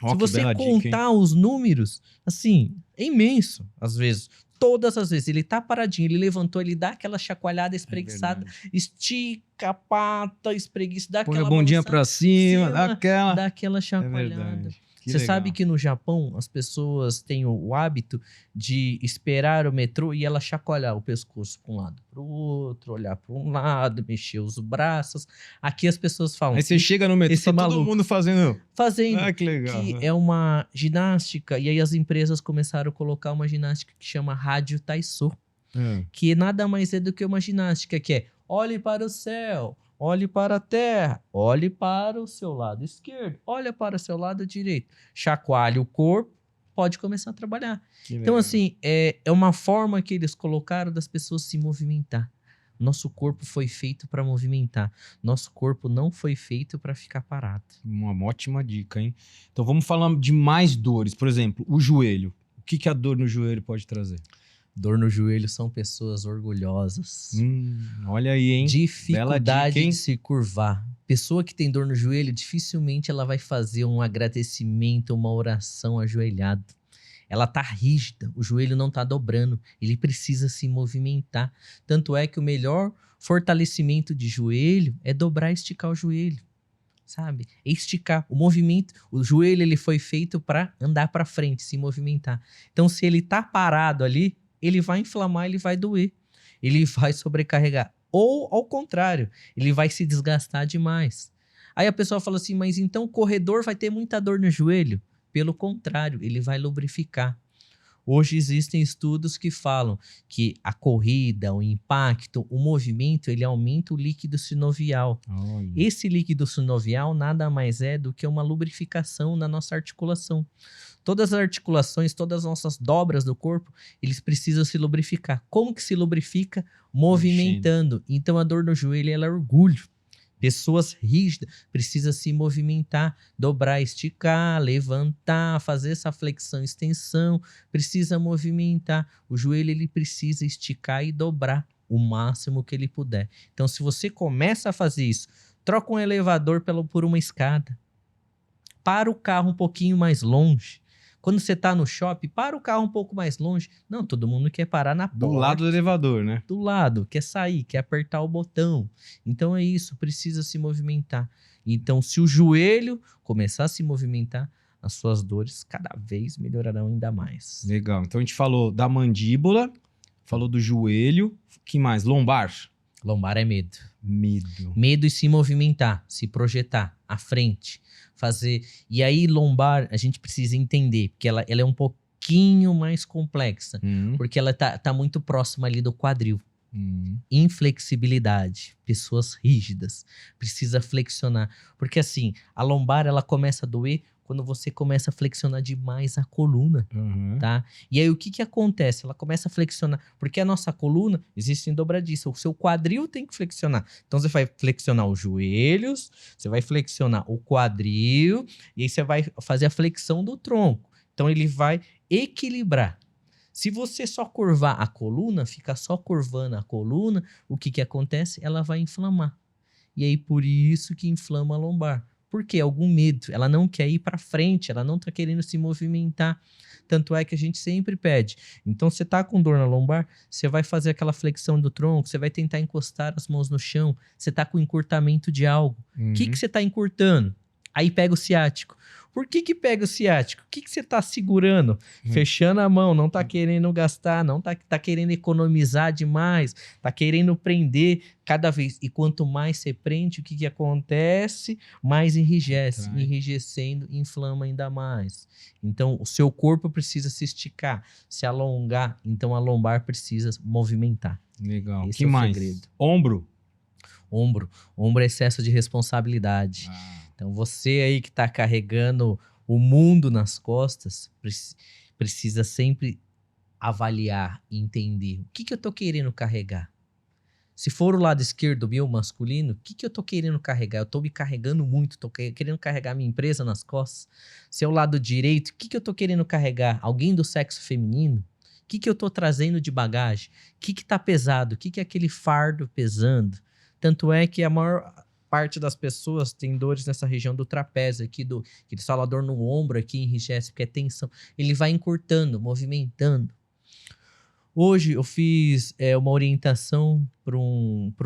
Ó,
Se
que
você
bela dica, hein?
contar os números, assim, é imenso, às vezes. Todas as vezes. Ele tá paradinho, ele levantou, ele dá aquela chacoalhada, espreguiçada,
verdade.
estica a pata, espreguiça, dá
Põe a
aquela
bundinha
balançada,
pra cima,
cima,
dá aquela...
dá aquela
É
chacoalhada.
verdade. Que
Você sabe
legal.
que no Japão as pessoas têm o hábito de esperar o metrô e ela chacoalhar o pescoço para um lado para o outro, olhar para um lado, mexer os braços. Aqui as pessoas falam
Aí você chega no metrô,
esse
tá todo
maluco
mundo fazendo...
fazendo
Ah, que legal.
que é uma ginástica, e aí as empresas começaram a colocar uma ginástica que chama Rádio Taiso, que nada mais é do que uma ginástica que é olhe para o céu, olhe para a terra, olhe para o seu lado esquerdo, olhe para o seu lado direito, chacoalhe o corpo, pode começar a trabalhar.
Que
Então,
legal.
assim, é uma forma que eles colocaram das pessoas se movimentar. Nosso corpo foi feito para movimentar. Nosso corpo não foi feito para ficar parado.
Uma ótima dica, hein? Então vamos falar de mais dores. Por exemplo, o joelho. O que a dor no joelho pode trazer?
Dor no joelho são pessoas orgulhosas.
Olha aí, hein?
Dificuldade
Bela dica, hein?
de se curvar. Pessoa que tem dor no joelho, dificilmente ela vai fazer um agradecimento, uma oração ajoelhado. Ela tá rígida, o joelho não tá dobrando, ele precisa se movimentar. Tanto é que o melhor fortalecimento de joelho é dobrar e esticar o joelho, sabe? É esticar. O movimento, o joelho ele foi feito para andar para frente, se movimentar. Então se ele tá parado ali, ele vai inflamar, ele vai doer, ele vai sobrecarregar. Ou ao contrário, ele vai se desgastar demais. Aí a pessoa fala assim, mas então o corredor vai ter muita dor no joelho? Pelo contrário, ele vai lubrificar. Hoje existem estudos que falam que a corrida, o impacto, o movimento, ele aumenta o líquido sinovial.
Olha.
Esse líquido sinovial nada mais é do que uma lubrificação na nossa articulação. Todas as articulações, todas as nossas dobras do corpo, eles precisam se lubrificar. Como que se lubrifica? Movimentando. Então a dor no joelho ela é orgulho. Pessoas rígidas precisam se movimentar, dobrar, esticar, levantar, fazer essa flexão, extensão, precisa movimentar. O joelho ele precisa esticar e dobrar o máximo que ele puder. Então, se você começa a fazer isso, troca um elevador por uma escada, para o carro um pouquinho mais longe. Quando você está no shopping, para o carro um pouco mais longe. Não, todo mundo quer parar na porta.
Do lado do elevador, né?
Do lado, quer sair, quer apertar o botão. Então é isso, precisa se movimentar. Então, se o joelho começar a se movimentar, as suas dores cada vez melhorarão ainda mais.
Legal. Então a gente falou da mandíbula, falou do joelho. Que mais? Lombar.
Lombar é medo.
Medo.
Medo e se movimentar, se projetar à frente, fazer. E aí, lombar, a gente precisa entender, porque ela é um pouquinho mais complexa, porque ela tá muito próxima ali do quadril. Inflexibilidade, pessoas rígidas, precisa flexionar. Porque assim, a lombar ela começa a doer quando você começa a flexionar demais a coluna, tá? E aí o que acontece? Ela começa a flexionar, porque a nossa coluna existe em dobradiça, o seu quadril tem que flexionar. Então você vai flexionar os joelhos, você vai flexionar o quadril, e aí você vai fazer a flexão do tronco. Então ele vai equilibrar. Se você só curvar a coluna, fica só curvando a coluna, o que acontece? Ela vai inflamar. E aí por isso que inflama a lombar. Por quê? Algum medo. Ela não quer ir para frente, ela não está querendo se movimentar. Tanto é que a gente sempre pede. Então, você está com dor na lombar, você vai fazer aquela flexão do tronco, você vai tentar encostar as mãos no chão, você está com encurtamento de algo. O que você está encurtando? Aí pega o ciático. Por que que pega o ciático? O que que você tá segurando? Fechando a mão, não tá querendo gastar, não tá querendo economizar demais, tá querendo prender cada vez. E quanto mais você prende, o que que acontece? Mais enrijece.
Contrai.
Enrijecendo, inflama ainda mais. Então, o seu corpo precisa se esticar, se alongar. Então, a lombar precisa movimentar.
Legal.
Esse
Que
é o
mais?
segredo.
Ombro.
Ombro. Ombro é excesso de responsabilidade.
Ah,
Então, você aí que está carregando o mundo nas costas, precisa sempre avaliar e entender o que que eu tô querendo carregar. Se for o lado esquerdo meu, masculino, o que que eu tô querendo carregar? Eu tô me carregando muito, tô querendo carregar minha empresa nas costas. Se é o lado direito, o que que eu tô querendo carregar? Alguém do sexo feminino? O que que eu tô trazendo de bagagem? O que que tá pesado? O que que é aquele fardo pesando? Tanto é que a maior parte das pessoas tem dores nessa região do trapézio aqui, que eles falam dor no ombro aqui, enrijece, porque é tensão. Ele vai encurtando, movimentando. Hoje eu fiz uma orientação para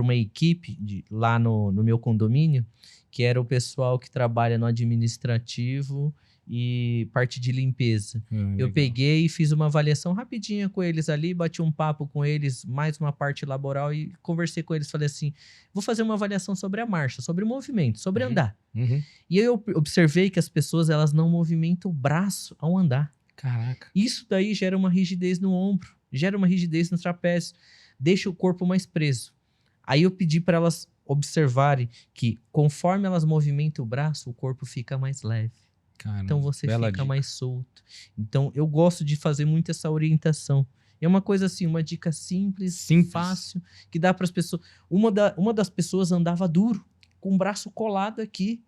uma equipe lá no meu condomínio, que era o pessoal que trabalha no administrativo e parte de limpeza. Eu
legal.
peguei e fiz uma avaliação rapidinha com eles ali, bati um papo com eles, mais uma parte laboral e conversei com eles. Falei assim: vou fazer uma avaliação sobre a marcha, sobre o movimento, sobre andar.
Uhum.
E aí eu observei que as pessoas elas não movimentam o braço ao andar.
Caraca.
Isso daí gera uma rigidez no ombro, gera uma rigidez no trapézio, deixa o corpo mais preso. Aí eu pedi para elas observarem que conforme elas movimentam o braço, o corpo fica mais leve.
Caramba,
Então você
bela
fica
dica.
mais solto. Então eu gosto de fazer muito essa orientação. É uma coisa assim, uma dica simples, fácil, que dá para as pessoas. Uma das pessoas andava duro, com o braço colado aqui,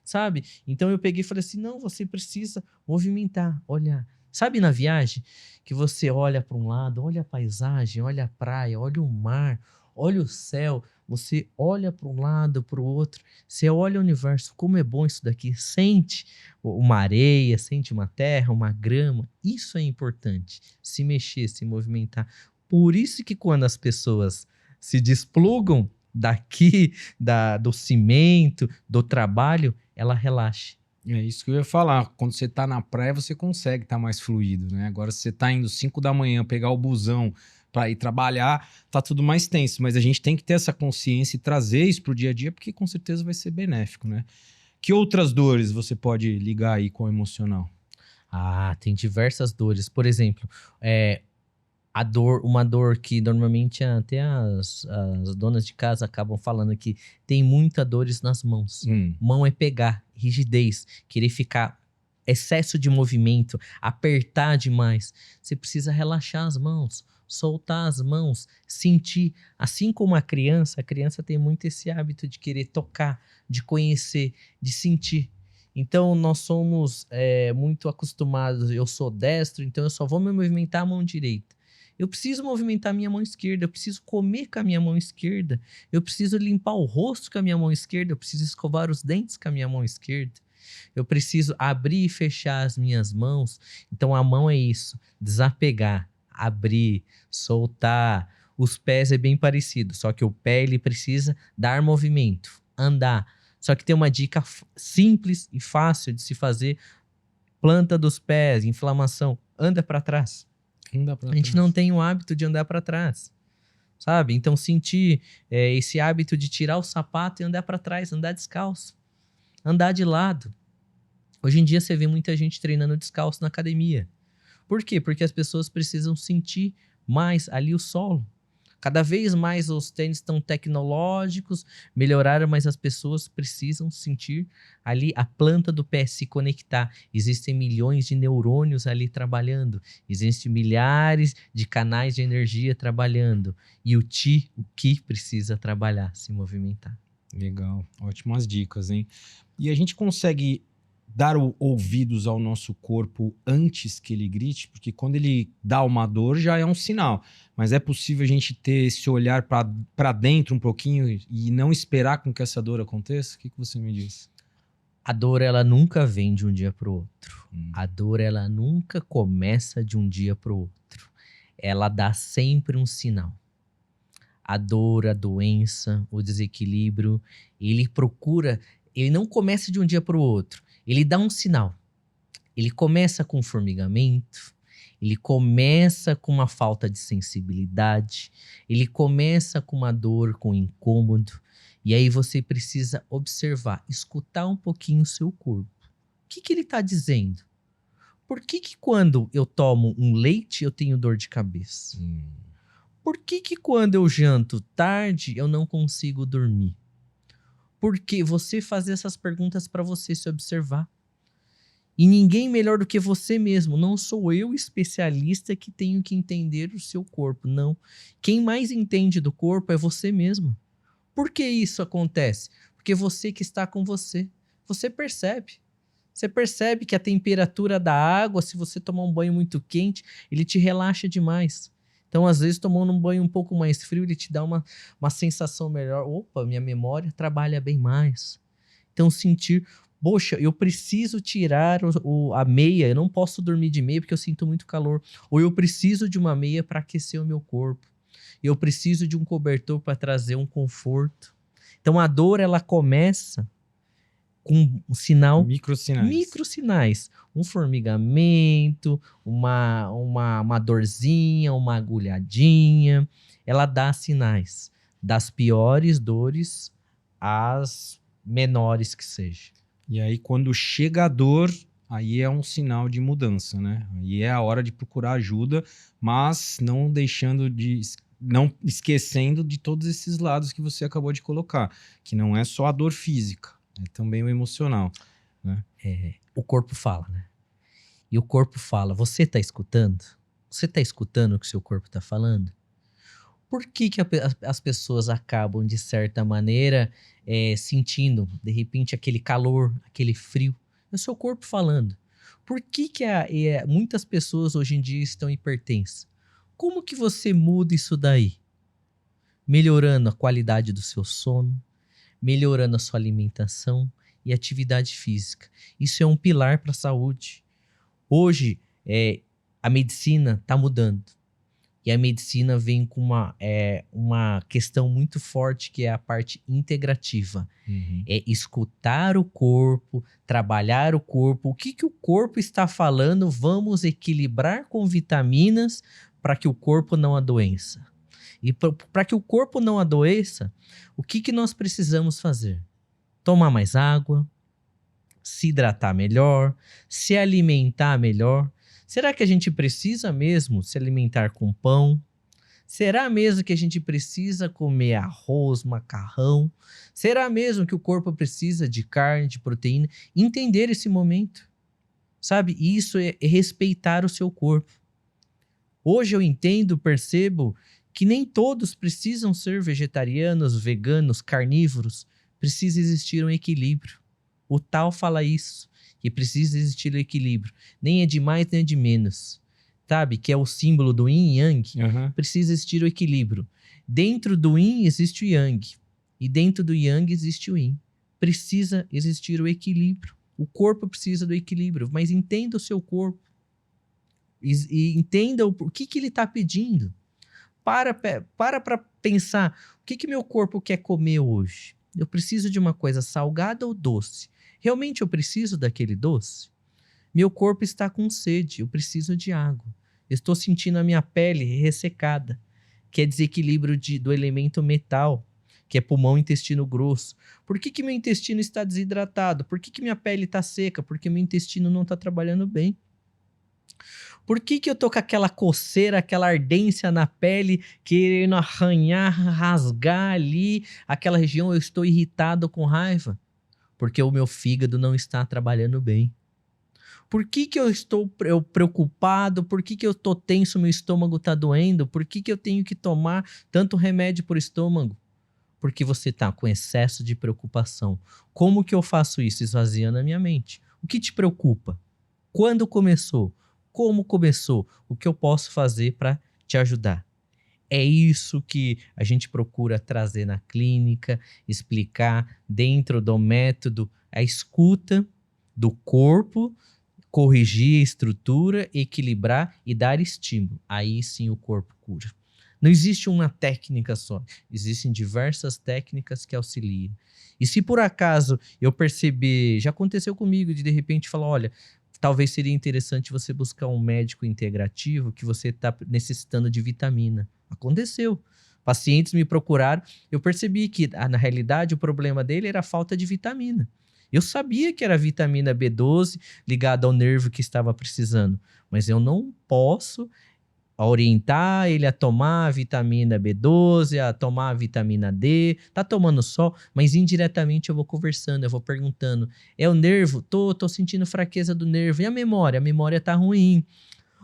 sabe? Então eu peguei e falei assim: não, você precisa movimentar, olhar. Sabe na viagem que você olha para um lado, olha a paisagem, olha a praia, olha o mar, olha o céu, você olha para um lado, para o outro, você olha o universo, como é bom isso daqui, sente uma areia, sente uma terra, uma grama, isso é importante, se mexer, se movimentar. Por isso que quando as pessoas se desplugam daqui, do cimento, do trabalho, ela relaxa.
É isso que eu ia falar. Quando você tá na praia, você consegue estar mais fluido, né? Agora, se você tá indo 5 da manhã, pegar o busão para ir trabalhar, tá tudo mais tenso. Mas a gente tem que ter essa consciência e trazer isso pro dia a dia, porque com certeza vai ser benéfico, né? Que outras dores você pode ligar aí com o emocional?
Ah, tem diversas dores. Por exemplo, uma dor que normalmente até as donas de casa acabam falando que tem muita dores nas mãos. Mão é pegar, rigidez, querer ficar, excesso de movimento, apertar demais. Você precisa relaxar as mãos, soltar as mãos, sentir. Assim como a criança tem muito esse hábito de querer tocar, de conhecer, de sentir. Então, nós somos muito acostumados. Eu sou destro, então eu só vou me movimentar a mão direita. Eu preciso movimentar a minha mão esquerda, eu preciso comer com a minha mão esquerda, eu preciso limpar o rosto com a minha mão esquerda, eu preciso escovar os dentes com a minha mão esquerda. Eu preciso abrir e fechar as minhas mãos. Então a mão é isso, desapegar, abrir, soltar. Os pés é bem parecido, só que o pé ele precisa dar movimento, andar. Só que tem uma dica simples e fácil de se fazer. Planta dos pés, inflamação, anda para trás. A gente não tem o hábito de andar para trás, sabe? Então sentir esse hábito de tirar o sapato e andar para trás, andar descalço, andar de lado. Hoje em dia você vê muita gente treinando descalço na academia. Por quê? Porque as pessoas precisam sentir mais ali o solo. Cada vez mais os tênis estão tecnológicos, melhoraram, mas as pessoas precisam sentir ali a planta do pé, se conectar. Existem milhões de neurônios ali trabalhando, existem milhares de canais de energia trabalhando. E o Qi precisa trabalhar, se movimentar.
Legal, ótimas dicas, hein? E a gente consegue dar ouvidos ao nosso corpo antes que ele grite, porque quando ele dá uma dor já é um sinal, mas é possível a gente ter esse olhar para dentro um pouquinho e não esperar com que essa dor aconteça? O que você me diz?
A dor ela nunca vem de um dia para o outro. A dor ela nunca começa de um dia para o outro. Ela dá sempre um sinal. A dor, a doença, o desequilíbrio, ele procura ele não começa de um dia para o outro. Ele dá um sinal. Ele começa com formigamento, ele começa com uma falta de sensibilidade, ele começa com uma dor, com incômodo, e aí você precisa observar, escutar um pouquinho o seu corpo. O que que ele está dizendo? Por que que quando eu tomo um leite eu tenho dor de cabeça? Por que que quando eu janto tarde eu não consigo dormir? Porque você fazer essas perguntas para você se observar. E ninguém melhor do que você mesmo. Não sou eu especialista que tenho que entender o seu corpo, não. Quem mais entende do corpo é você mesmo. Por que isso acontece? Porque você que está com você. Você percebe. Você percebe que a temperatura da água, se você tomar um banho muito quente, ele te relaxa demais. Então, às vezes, tomando um banho um pouco mais frio, ele te dá uma sensação melhor. Opa, minha memória trabalha bem mais. Então, sentir, poxa, eu preciso tirar a meia, eu não posso dormir de meia porque eu sinto muito calor. Ou eu preciso de uma meia para aquecer o meu corpo. Eu preciso de um cobertor para trazer um conforto. Então, a dor, ela começa com um sinal, microsinais. Um formigamento, uma dorzinha, uma agulhadinha. Ela dá sinais das piores dores às menores que seja.
E aí, quando chega a dor, aí é um sinal de mudança, né? Aí é a hora de procurar ajuda, mas não esquecendo de todos esses lados que você acabou de colocar, que não é só a dor física, é também o emocional, né?
O corpo fala, né? E o corpo fala, você tá escutando? Você tá escutando o que o seu corpo tá falando? Por que que as pessoas acabam, de certa maneira, sentindo, de repente, aquele calor, aquele frio? É o seu corpo falando. Por que que muitas pessoas hoje em dia estão hipertensas? Como que você muda isso daí? Melhorando a qualidade do seu sono, melhorando a sua alimentação e atividade física. Isso é um pilar para a saúde. Hoje, a medicina está mudando. E a medicina vem com uma questão muito forte, que é a parte integrativa. É escutar o corpo, trabalhar o corpo. O que que o corpo está falando? Vamos equilibrar com vitaminas para que o corpo não adoeça. E para que o corpo não adoeça, o que que nós precisamos fazer? Tomar mais água, se hidratar melhor, se alimentar melhor. Será que a gente precisa mesmo se alimentar com pão? Será mesmo que a gente precisa comer arroz, macarrão? Será mesmo que o corpo precisa de carne, de proteína? Entender esse momento, sabe? Isso é respeitar o seu corpo. Hoje eu entendo, percebo que nem todos precisam ser vegetarianos, veganos, carnívoros. Precisa existir um equilíbrio. O Tao fala isso, que precisa existir o equilíbrio. Nem é de mais, nem é de menos. Sabe? Que é o símbolo do Yin e Yang. Precisa existir o equilíbrio. Dentro do Yin existe o Yang. E dentro do Yang existe o Yin. Precisa existir o equilíbrio. O corpo precisa do equilíbrio. Mas entenda o seu corpo. E entenda o que ele está pedindo. Para pensar, o que meu corpo quer comer hoje? Eu preciso de uma coisa salgada ou doce? Realmente eu preciso daquele doce? Meu corpo está com sede, eu preciso de água. Estou sentindo a minha pele ressecada, que é desequilíbrio do elemento metal, que é pulmão e intestino grosso. Por que meu intestino está desidratado? Por que minha pele está seca? Porque meu intestino não está trabalhando bem. Por que eu tô com aquela coceira, aquela ardência na pele, querendo arranhar, rasgar ali aquela região? Eu estou irritado, com raiva. Porque o meu fígado não está trabalhando bem. Por que eu estou preocupado? Por que eu estou tenso, meu estômago está doendo? Por que eu tenho que tomar tanto remédio para o estômago? Porque você está com excesso de preocupação. Como que eu faço isso? Esvaziando a minha mente. O que te preocupa? Quando começou? Como começou? O que eu posso fazer para te ajudar? É isso que a gente procura trazer na clínica, explicar dentro do método, a escuta do corpo, corrigir a estrutura, equilibrar e dar estímulo. Aí sim o corpo cura. Não existe uma técnica só. Existem diversas técnicas que auxiliam. E se por acaso eu perceber, já aconteceu comigo, de repente falar, olha, talvez seria interessante você buscar um médico integrativo que você está necessitando de vitamina. Aconteceu. Pacientes me procuraram, eu percebi que, na realidade, o problema dele era a falta de vitamina. Eu sabia que era a vitamina B12 ligada ao nervo que estava precisando, mas eu não posso orientar ele a tomar a vitamina B12, a tomar a vitamina D, tá tomando só, mas indiretamente eu vou conversando, eu vou perguntando, é o nervo? Tô sentindo fraqueza do nervo, e a memória? A memória tá ruim.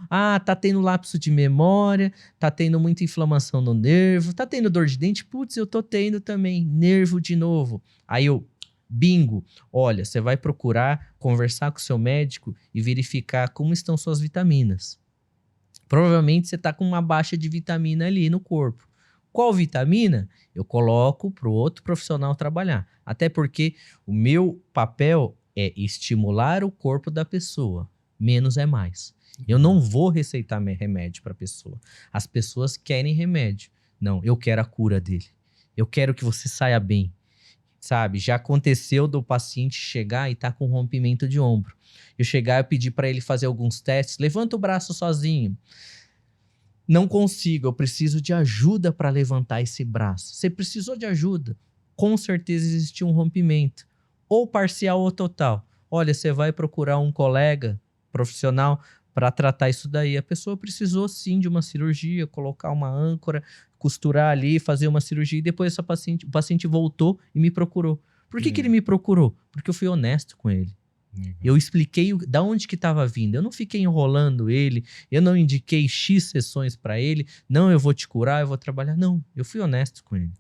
Ah, tá tendo lapso de memória, tá tendo muita inflamação no nervo, tá tendo dor de dente? Putz, eu tô tendo também, nervo de novo. Aí eu, bingo, olha, você vai procurar conversar com o seu médico e verificar como estão suas vitaminas. Provavelmente você tá com uma baixa de vitamina ali no corpo. Qual vitamina? Eu coloco pro outro profissional trabalhar. Até porque o meu papel é estimular o corpo da pessoa. Menos é mais. Eu não vou receitar remédio para a pessoa. As pessoas querem remédio. Não, eu quero a cura dele. Eu quero que você saia bem. Sabe? Já aconteceu do paciente chegar e tá com rompimento de ombro. Eu chegar e pedir para ele fazer alguns testes. Levanta o braço sozinho. Não consigo, eu preciso de ajuda para levantar esse braço. Você precisou de ajuda? Com certeza existiu um rompimento. Ou parcial ou total. Olha, você vai procurar um colega profissional para tratar isso daí. A pessoa precisou sim de uma cirurgia, colocar uma âncora, costurar ali, fazer uma cirurgia e depois o paciente voltou e me procurou. Por que ele me procurou? Porque eu fui honesto com ele. Eu expliquei da onde que estava vindo. Eu não fiquei enrolando ele, eu não indiquei X sessões para ele. Não, eu vou te curar, eu vou trabalhar. Não, eu fui honesto com ele.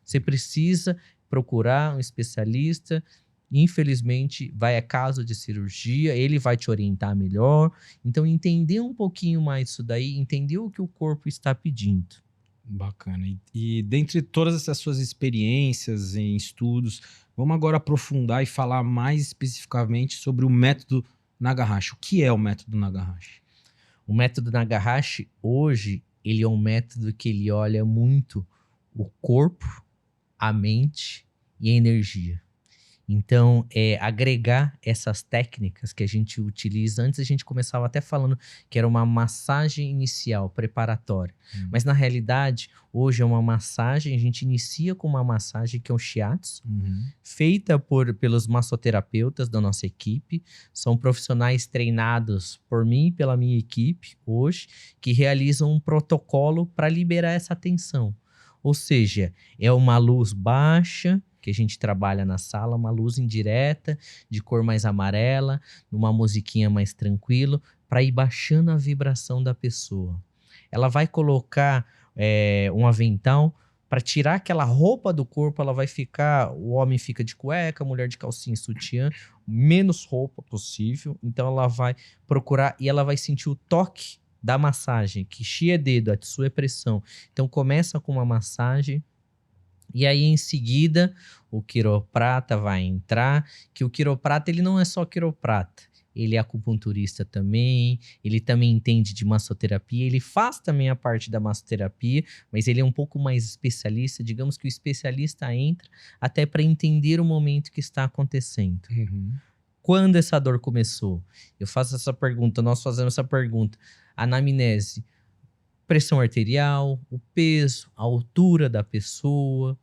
Você precisa procurar um especialista. Infelizmente, vai a caso de cirurgia, ele vai te orientar melhor. Então, entender um pouquinho mais isso daí, entender o que o corpo está pedindo.
Bacana. E dentre todas essas suas experiências em estudos, vamos agora aprofundar e falar mais especificamente sobre o método Nagahashi. O que é o método Nagahashi?
O método Nagahashi, hoje, ele é um método que ele olha muito o corpo, a mente e a energia. Então, agregar essas técnicas que a gente utiliza, antes a gente começava até falando que era uma massagem inicial, preparatória. Mas na realidade, hoje é uma massagem, a gente inicia com uma massagem que é o Shiatsu, feita pelos massoterapeutas da nossa equipe. São profissionais treinados por mim e pela minha equipe hoje, que realizam um protocolo para liberar essa tensão. Ou seja, é uma luz baixa, que a gente trabalha na sala, uma luz indireta, de cor mais amarela, numa musiquinha mais tranquilo, para ir baixando a vibração da pessoa. Ela vai colocar um avental para tirar aquela roupa do corpo, ela vai ficar, o homem fica de cueca, a mulher de calcinha e sutiã, menos roupa possível, então ela vai procurar e ela vai sentir o toque da massagem, que Shi é dedo, a Tsu é pressão. Então começa com uma massagem, e aí, em seguida, o quiroprata vai entrar, que o quiroprata, ele não é só quiroprata. Ele é acupunturista também, ele também entende de massoterapia, ele faz também a parte da massoterapia, mas ele é um pouco mais especialista. Digamos que o especialista entra até para entender o momento que está acontecendo. Quando essa dor começou? Eu faço essa pergunta, nós fazemos essa pergunta. Anamnese. Pressão arterial, o peso, a altura da pessoa,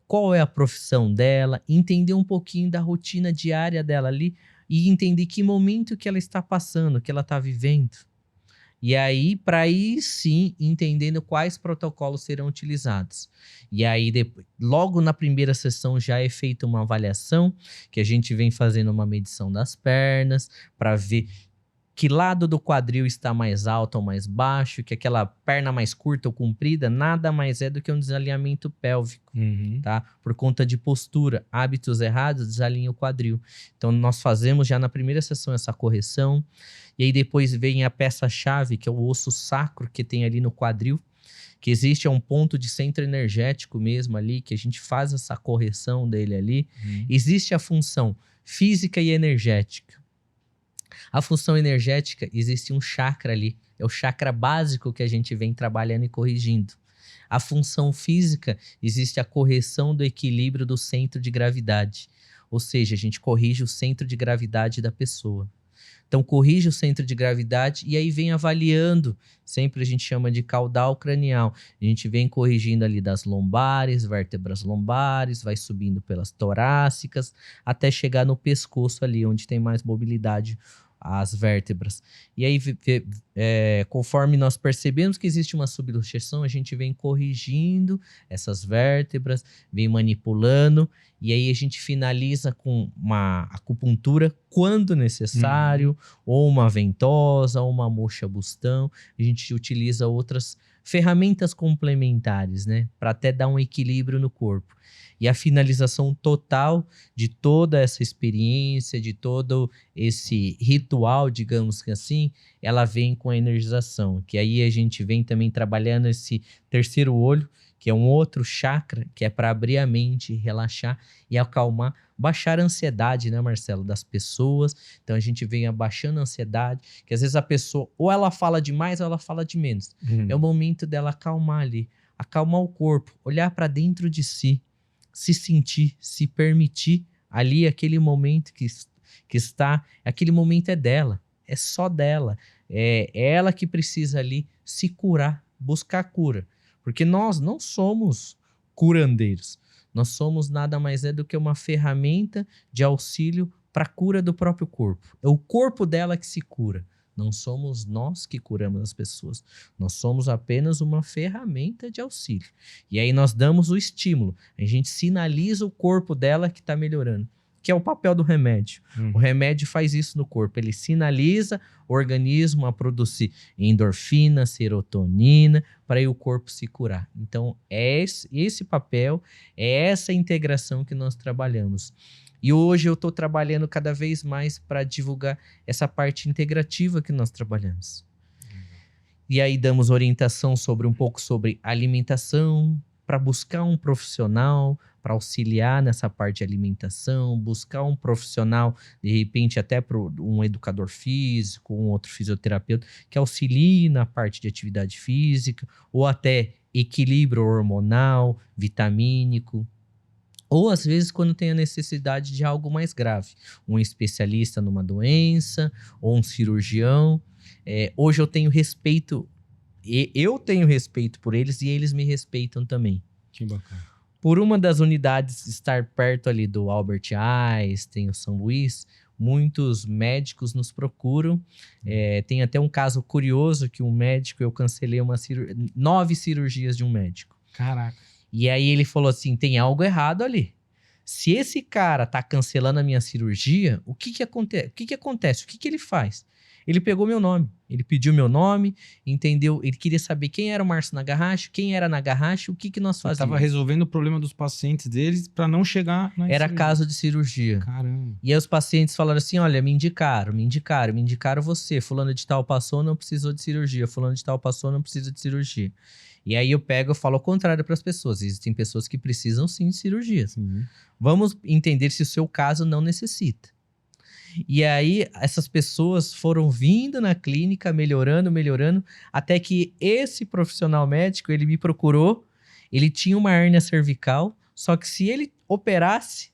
qual é a profissão dela, entender um pouquinho da rotina diária dela ali e entender que momento que ela está passando, que ela está vivendo. E aí, para aí sim, entendendo quais protocolos serão utilizados. E aí, logo na primeira sessão já é feita uma avaliação, que a gente vem fazendo uma medição das pernas, para ver que lado do quadril está mais alto ou mais baixo, que aquela perna mais curta ou comprida nada mais é do que um desalinhamento pélvico, tá? Por conta de postura, hábitos errados, desalinha o quadril. Então, nós fazemos já na primeira sessão essa correção, e aí depois vem a peça-chave, que é o osso sacro que tem ali no quadril, que existe um ponto de centro energético mesmo ali, que a gente faz essa correção dele ali. Existe a função física e energética. A função energética, existe um chakra ali, é o chakra básico que a gente vem trabalhando e corrigindo. A função física, existe a correção do equilíbrio do centro de gravidade. Ou seja, a gente corrige o centro de gravidade da pessoa. Então, corrige o centro de gravidade e aí vem avaliando. Sempre a gente chama de caudal cranial. A gente vem corrigindo ali das lombares, vértebras lombares, vai subindo pelas torácicas, até chegar no pescoço ali, onde tem mais mobilidade as vértebras. E aí, conforme nós percebemos que existe uma subluxação, a gente vem corrigindo essas vértebras, vem manipulando, e aí a gente finaliza com uma acupuntura quando necessário, ou uma ventosa, ou uma moxa-bustão. A gente utiliza outras ferramentas complementares, né, para até dar um equilíbrio no corpo. E a finalização total de toda essa experiência, de todo esse ritual, digamos que assim, ela vem com a energização, que aí a gente vem também trabalhando esse terceiro olho, que é um outro chakra, que é para abrir a mente, relaxar e acalmar, baixar a ansiedade, né, Marcelo, das pessoas. Então a gente vem abaixando a ansiedade, que às vezes a pessoa ou ela fala demais ou ela fala de menos. É o momento dela acalmar ali, acalmar o corpo, olhar para dentro de si, se sentir, se permitir ali aquele momento que está, aquele momento é dela, é só dela, é ela que precisa ali se curar, buscar cura, porque nós não somos curandeiros, nós somos nada mais do que uma ferramenta de auxílio para a cura do próprio corpo, é o corpo dela que se cura. Não somos nós que curamos as pessoas. Nós somos apenas uma ferramenta de auxílio. E aí nós damos o estímulo. A gente sinaliza o corpo dela que está melhorando, que é o papel do remédio. O remédio faz isso no corpo. Ele sinaliza o organismo a produzir endorfina, serotonina, para aí o corpo se curar. Então, é esse papel, é essa integração que nós trabalhamos. E hoje eu estou trabalhando cada vez mais para divulgar essa parte integrativa que nós trabalhamos. E aí damos orientação sobre um pouco sobre alimentação, para buscar um profissional, para auxiliar nessa parte de alimentação, buscar um profissional, de repente até um educador físico, um outro fisioterapeuta, que auxilie na parte de atividade física, ou até equilíbrio hormonal, vitamínico. Ou às vezes quando tem a necessidade de algo mais grave, um especialista numa doença, ou um cirurgião. Hoje eu tenho respeito, eu tenho respeito por eles e eles me respeitam também.
Que bacana.
Por uma das unidades estar perto ali do Albert Einstein, o São Luís, muitos médicos nos procuram. Tem até um caso curioso que um médico, eu cancelei 9 cirurgias de um médico.
Caraca.
E aí ele falou assim, tem algo errado ali. Se esse cara tá cancelando a minha cirurgia, o que acontece? O que ele faz? Ele pegou meu nome, ele pediu meu nome, entendeu? Ele queria saber quem era o Márcio Nagahashi, quem era Nagahashi, o que nós fazíamos.
Tava resolvendo o problema dos pacientes deles para não chegar na
Era
cirurgia.
caso de cirurgia.
Caramba.
E aí os pacientes falaram assim, olha, me indicaram você. Fulano de tal passou, não precisou de cirurgia. Fulano de tal passou, não precisa de cirurgia. E aí eu falo ao contrário para as pessoas. Existem pessoas que precisam sim de cirurgia.
Sim.
Vamos entender se o seu caso não necessita. E aí essas pessoas foram vindo na clínica, melhorando, até que esse profissional médico, ele me procurou, ele tinha uma hérnia cervical, só que se ele operasse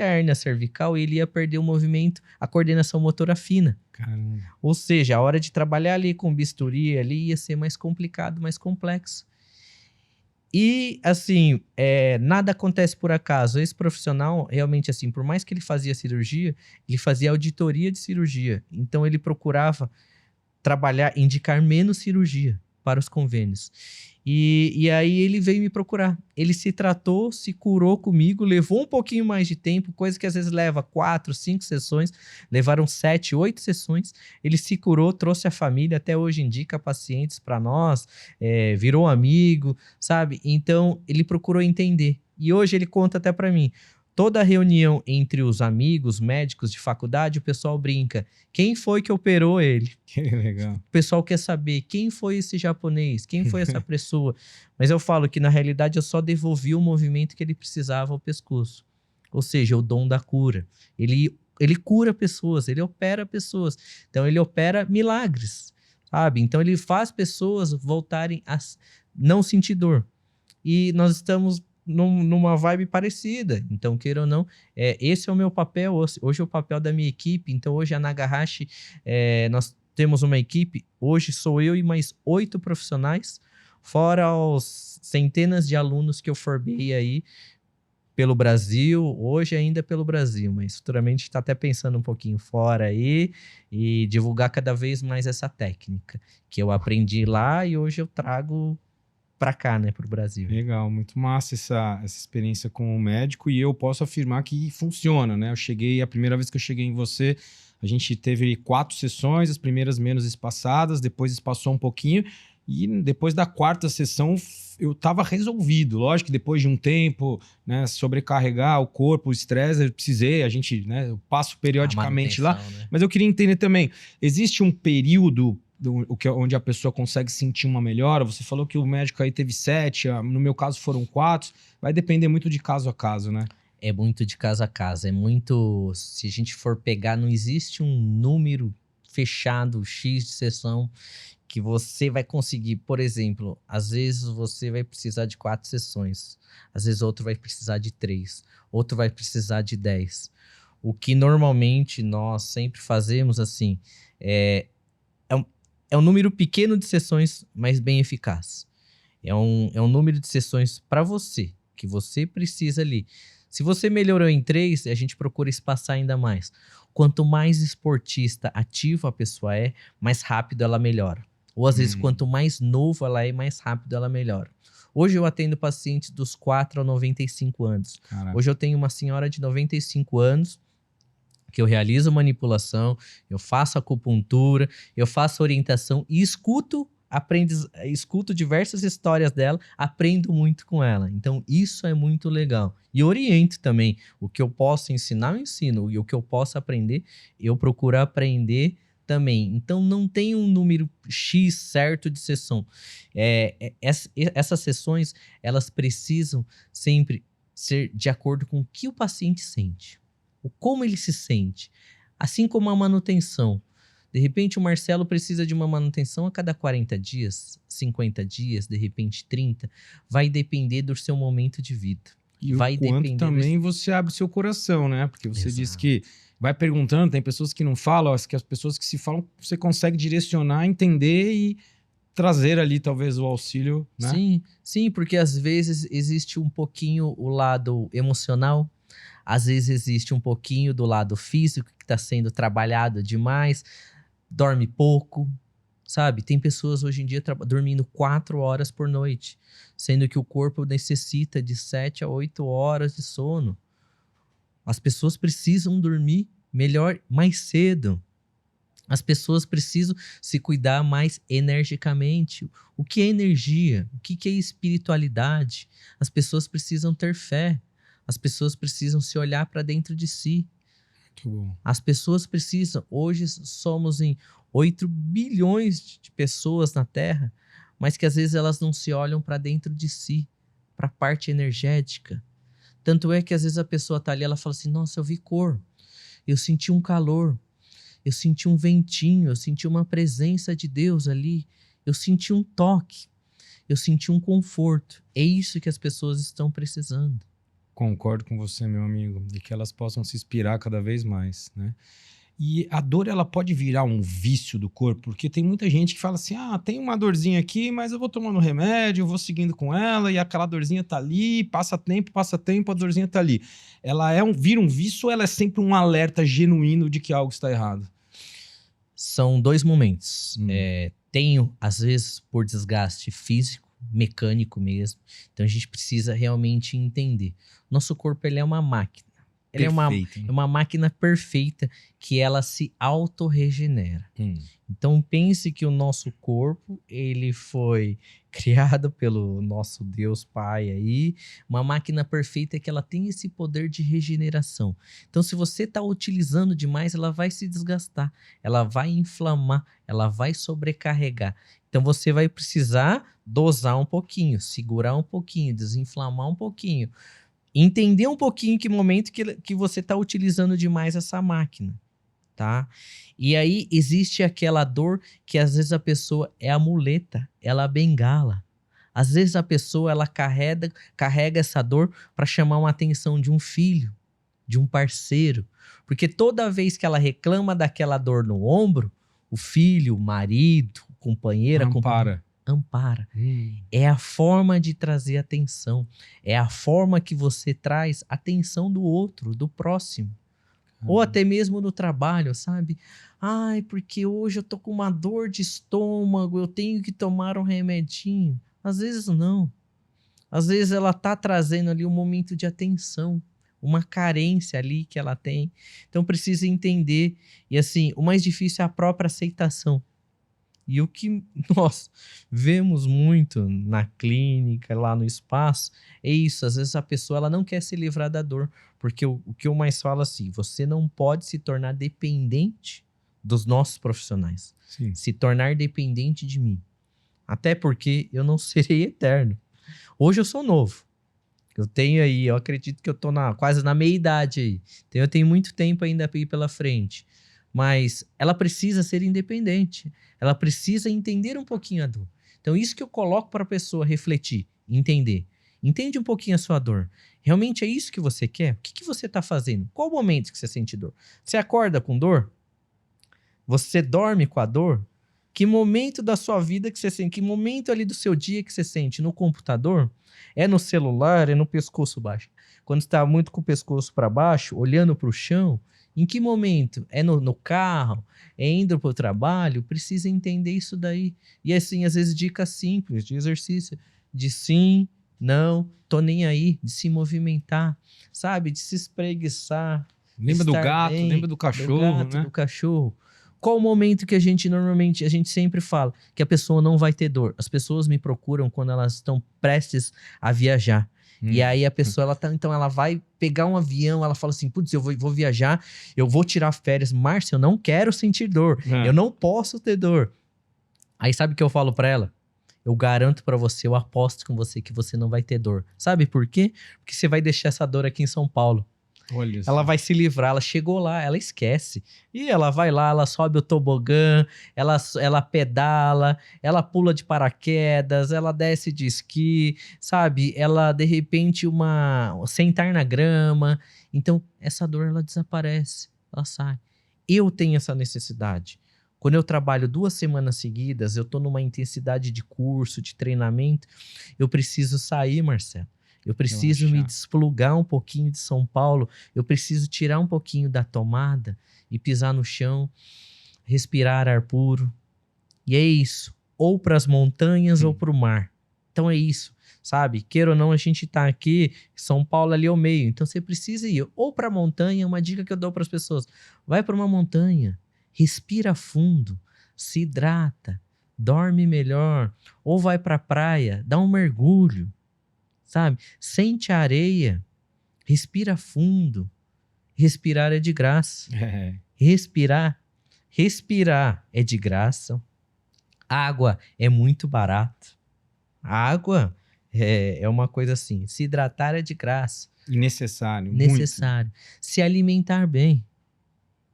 a hérnia cervical, ele ia perder o movimento, a coordenação motora fina.
Caramba.
Ou seja, a hora de trabalhar ali com bisturi ali ia ser mais complicado, mais complexo. E, assim, nada acontece por acaso. Esse profissional, realmente, assim, por mais que ele fazia cirurgia, ele fazia auditoria de cirurgia. Então, ele procurava indicar menos cirurgia para os convênios. E aí ele veio me procurar. Ele se tratou, se curou comigo, levou um pouquinho mais de tempo, coisa que às vezes leva 4, 5 sessões, levaram 7, 8 sessões. Ele se curou, trouxe a família, até hoje indica pacientes para nós, virou amigo, sabe? Então ele procurou entender. E hoje ele conta até para mim. Toda reunião entre os amigos, médicos de faculdade, o pessoal brinca. Quem foi que operou ele?
Que legal.
O pessoal quer saber quem foi esse japonês, quem foi essa pessoa. Mas eu falo que, na realidade, eu só devolvi o movimento que ele precisava ao pescoço. Ou seja, o dom da cura. Ele cura pessoas, ele opera pessoas. Então, ele opera milagres, sabe? Então, ele faz pessoas voltarem a não sentir dor. E nós estamos numa vibe parecida. Então, queira ou não, esse é o meu papel. Hoje é o papel da minha equipe. Então, hoje a Nagahashi, nós temos uma equipe. Hoje sou eu e mais 8 profissionais, fora os centenas de alunos que eu formei aí pelo Brasil, hoje ainda pelo Brasil, mas futuramente está até pensando um pouquinho fora aí e divulgar cada vez mais essa técnica que eu aprendi lá e hoje eu trago para cá, né, para o Brasil.
Legal, muito massa essa experiência com o médico, e eu posso afirmar que funciona, né? A primeira vez que eu cheguei em você, a gente teve 4 sessões, as primeiras menos espaçadas, depois espaçou um pouquinho, e depois da 4ª sessão eu estava resolvido. Lógico que depois de um tempo, né, sobrecarregar o corpo, o estresse, a gente, né, eu passo periodicamente lá,
né?
Mas eu queria entender também, existe um período onde a pessoa consegue sentir uma melhora? Você falou que o médico aí teve 7, no meu caso foram 4, vai depender muito de caso a caso, né?
É muito de caso a caso, é muito... Se a gente for pegar, não existe um número fechado, X de sessão, que você vai conseguir. Por exemplo, às vezes você vai precisar de 4 sessões, às vezes outro vai precisar de 3, outro vai precisar de 10. O que normalmente nós sempre fazemos, assim, é um número pequeno de sessões, mas bem eficaz. É um número de sessões para você, que você precisa ali. Se você melhorou em 3, a gente procura espaçar ainda mais. Quanto mais esportista, ativo a pessoa é, mais rápido ela melhora. Ou às vezes, quanto mais novo ela é, mais rápido ela melhora. Hoje eu atendo pacientes dos 4 a 95 anos.
Caraca.
Hoje eu tenho uma senhora de 95 anos, que eu realizo manipulação, eu faço acupuntura, eu faço orientação e escuto diversas histórias dela, aprendo muito com ela. Então, isso é muito legal. E oriento também. O que eu posso ensinar, eu ensino. E o que eu posso aprender, eu procuro aprender também. Então, não tem um número X certo de sessão. Essas sessões, elas precisam sempre ser de acordo com o que o paciente sente. Como ele se sente. Assim como a manutenção. De repente, o Marcelo precisa de uma manutenção a cada 40 dias, 50 dias, de repente 30. Vai depender do seu momento de vida.
E
vai
o quanto também você abre seu coração, né? Porque você disse que vai perguntando, tem pessoas que não falam, que as pessoas que se falam, você consegue direcionar, entender e trazer ali talvez o auxílio, né?
Sim, porque às vezes existe um pouquinho o lado emocional, às vezes existe um pouquinho do lado físico que está sendo trabalhado demais, dorme pouco, sabe? Tem pessoas hoje em dia dormindo 4 horas por noite, sendo que o corpo necessita de 7 a 8 horas de sono. As pessoas precisam dormir melhor, mais cedo. As pessoas precisam se cuidar mais energicamente. O que é energia? O que é espiritualidade? As pessoas precisam ter fé. As pessoas precisam se olhar para dentro de si.
Muito bom.
As pessoas precisam. Hoje somos em 8 bilhões de pessoas na Terra, mas que às vezes elas não se olham para dentro de si, para a parte energética. Tanto é que às vezes a pessoa está ali, ela fala assim, nossa, eu vi cor, eu senti um calor, eu senti um ventinho, eu senti uma presença de Deus ali, eu senti um toque, eu senti um conforto. É isso que as pessoas estão precisando.
Concordo com você, meu amigo, de que elas possam se inspirar cada vez mais, né? E a dor, ela pode virar um vício do corpo, porque tem muita gente que fala assim, tem uma dorzinha aqui, mas eu vou tomando remédio, eu vou seguindo com ela, e aquela dorzinha tá ali, passa tempo, a dorzinha tá ali. Ela vira um vício ou ela é sempre um alerta genuíno de que algo está errado?
São 2 momentos. Tenho, às vezes, por desgaste físico, mecânico mesmo. Então a gente precisa realmente entender. Nosso corpo, ele é uma máquina. Ele é uma máquina perfeita que ela se autorregenera. Então pense que o nosso corpo, ele foi criado pelo nosso Deus Pai aí, uma máquina perfeita que ela tem esse poder de regeneração. Então se você está utilizando demais, ela vai se desgastar, ela vai inflamar, ela vai sobrecarregar. Então você vai precisar dosar um pouquinho, segurar um pouquinho, desinflamar um pouquinho. Entender um pouquinho em que momento que você está utilizando demais essa máquina, tá? E aí existe aquela dor que às vezes a pessoa é a muleta, ela é a bengala. Às vezes a pessoa ela carrega essa dor para chamar uma atenção de um filho, de um parceiro. Porque toda vez que ela reclama daquela dor no ombro, o filho, o marido, o companheiro, ampara. É a forma de trazer atenção. É a forma que você traz atenção do outro, do próximo. Ou até mesmo no trabalho, sabe? Ai, porque hoje eu tô com uma dor de estômago, eu tenho que tomar um remedinho. Às vezes não. Às vezes ela tá trazendo ali um momento de atenção, uma carência ali que ela tem. Então precisa entender. E assim, o mais difícil é a própria aceitação. E o que nós vemos muito na clínica, lá no espaço, é isso. Às vezes a pessoa ela não quer se livrar da dor, porque o que eu mais falo assim, você não pode se tornar dependente dos nossos profissionais.
Sim.
Se tornar dependente de mim. Até porque eu não serei eterno. Hoje eu sou novo. Eu tenho aí, eu acredito que eu tô quase na meia-idade aí. Então eu tenho muito tempo ainda para ir pela frente. Mas ela precisa ser independente. Ela precisa entender um pouquinho a dor. Então isso que eu coloco para a pessoa refletir, entender. Entende um pouquinho a sua dor. Realmente é isso que você quer? O que você está fazendo? Qual o momento que você sente dor? Você acorda com dor? Você dorme com a dor? Que momento da sua vida que você sente? Que momento ali do seu dia que você sente? No computador? É no celular? É no pescoço baixo? Quando está muito com o pescoço para baixo, olhando para o chão, em que momento? É no carro? É indo para o trabalho? Precisa entender isso daí. E assim, às vezes, dicas simples de exercício. De sim, não, tô nem aí. De se movimentar, sabe? De se espreguiçar.
Lembra do gato,
bem,
lembra do cachorro,
do gato,
né?
do cachorro. Qual o momento que a gente sempre fala que a pessoa não vai ter dor? As pessoas me procuram quando elas estão prestes a viajar. E aí a pessoa, então ela vai pegar um avião, ela fala assim, putz, eu vou viajar, eu vou tirar férias. Márcio, eu não quero sentir dor, eu não posso ter dor. Aí sabe o que eu falo pra ela? Eu garanto pra você, eu aposto com você que você não vai ter dor. Sabe por quê? Porque você vai deixar essa dor aqui em São Paulo.
Olha
Ela vai se livrar, ela chegou lá, ela esquece. E ela vai lá, ela sobe o tobogã, ela pedala, ela pula de paraquedas, ela desce de esqui, sabe? Ela, de repente, sentar na grama. Então, essa dor, ela desaparece, ela sai. Eu tenho essa necessidade. Quando eu trabalho 2 semanas seguidas, eu tô numa intensidade de curso, de treinamento, eu preciso sair, Marcelo. Eu preciso me desplugar um pouquinho de São Paulo, eu preciso tirar um pouquinho da tomada e pisar no chão, respirar ar puro. E é isso. Ou para as montanhas ou para o mar. Então é isso, sabe? Queira ou não, a gente tá aqui, São Paulo ali ao meio. Então você precisa ir ou para a montanha, uma dica que eu dou para as pessoas. Vai para uma montanha, respira fundo, se hidrata, dorme melhor. Ou vai para a praia, dá um mergulho. Sabe? Sente a areia, respira fundo. Respirar é de graça. Respirar é de graça. Água é muito barato. Água é uma coisa assim. Se hidratar é de graça.
E necessário.
Necessário. Muito. Se alimentar bem.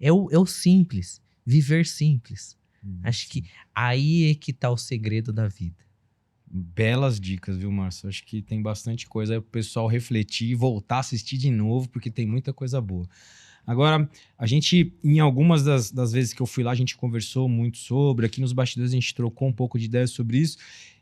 É o simples. Viver simples. Acho que aí é que tá o segredo da vida.
Belas dicas, viu, Márcio? Acho que tem bastante coisa aí pro pessoal refletir e voltar a assistir de novo, porque tem muita coisa boa. Agora, a gente, em algumas das vezes que eu fui lá, a gente conversou muito sobre, aqui nos bastidores a gente trocou um pouco de ideias sobre isso,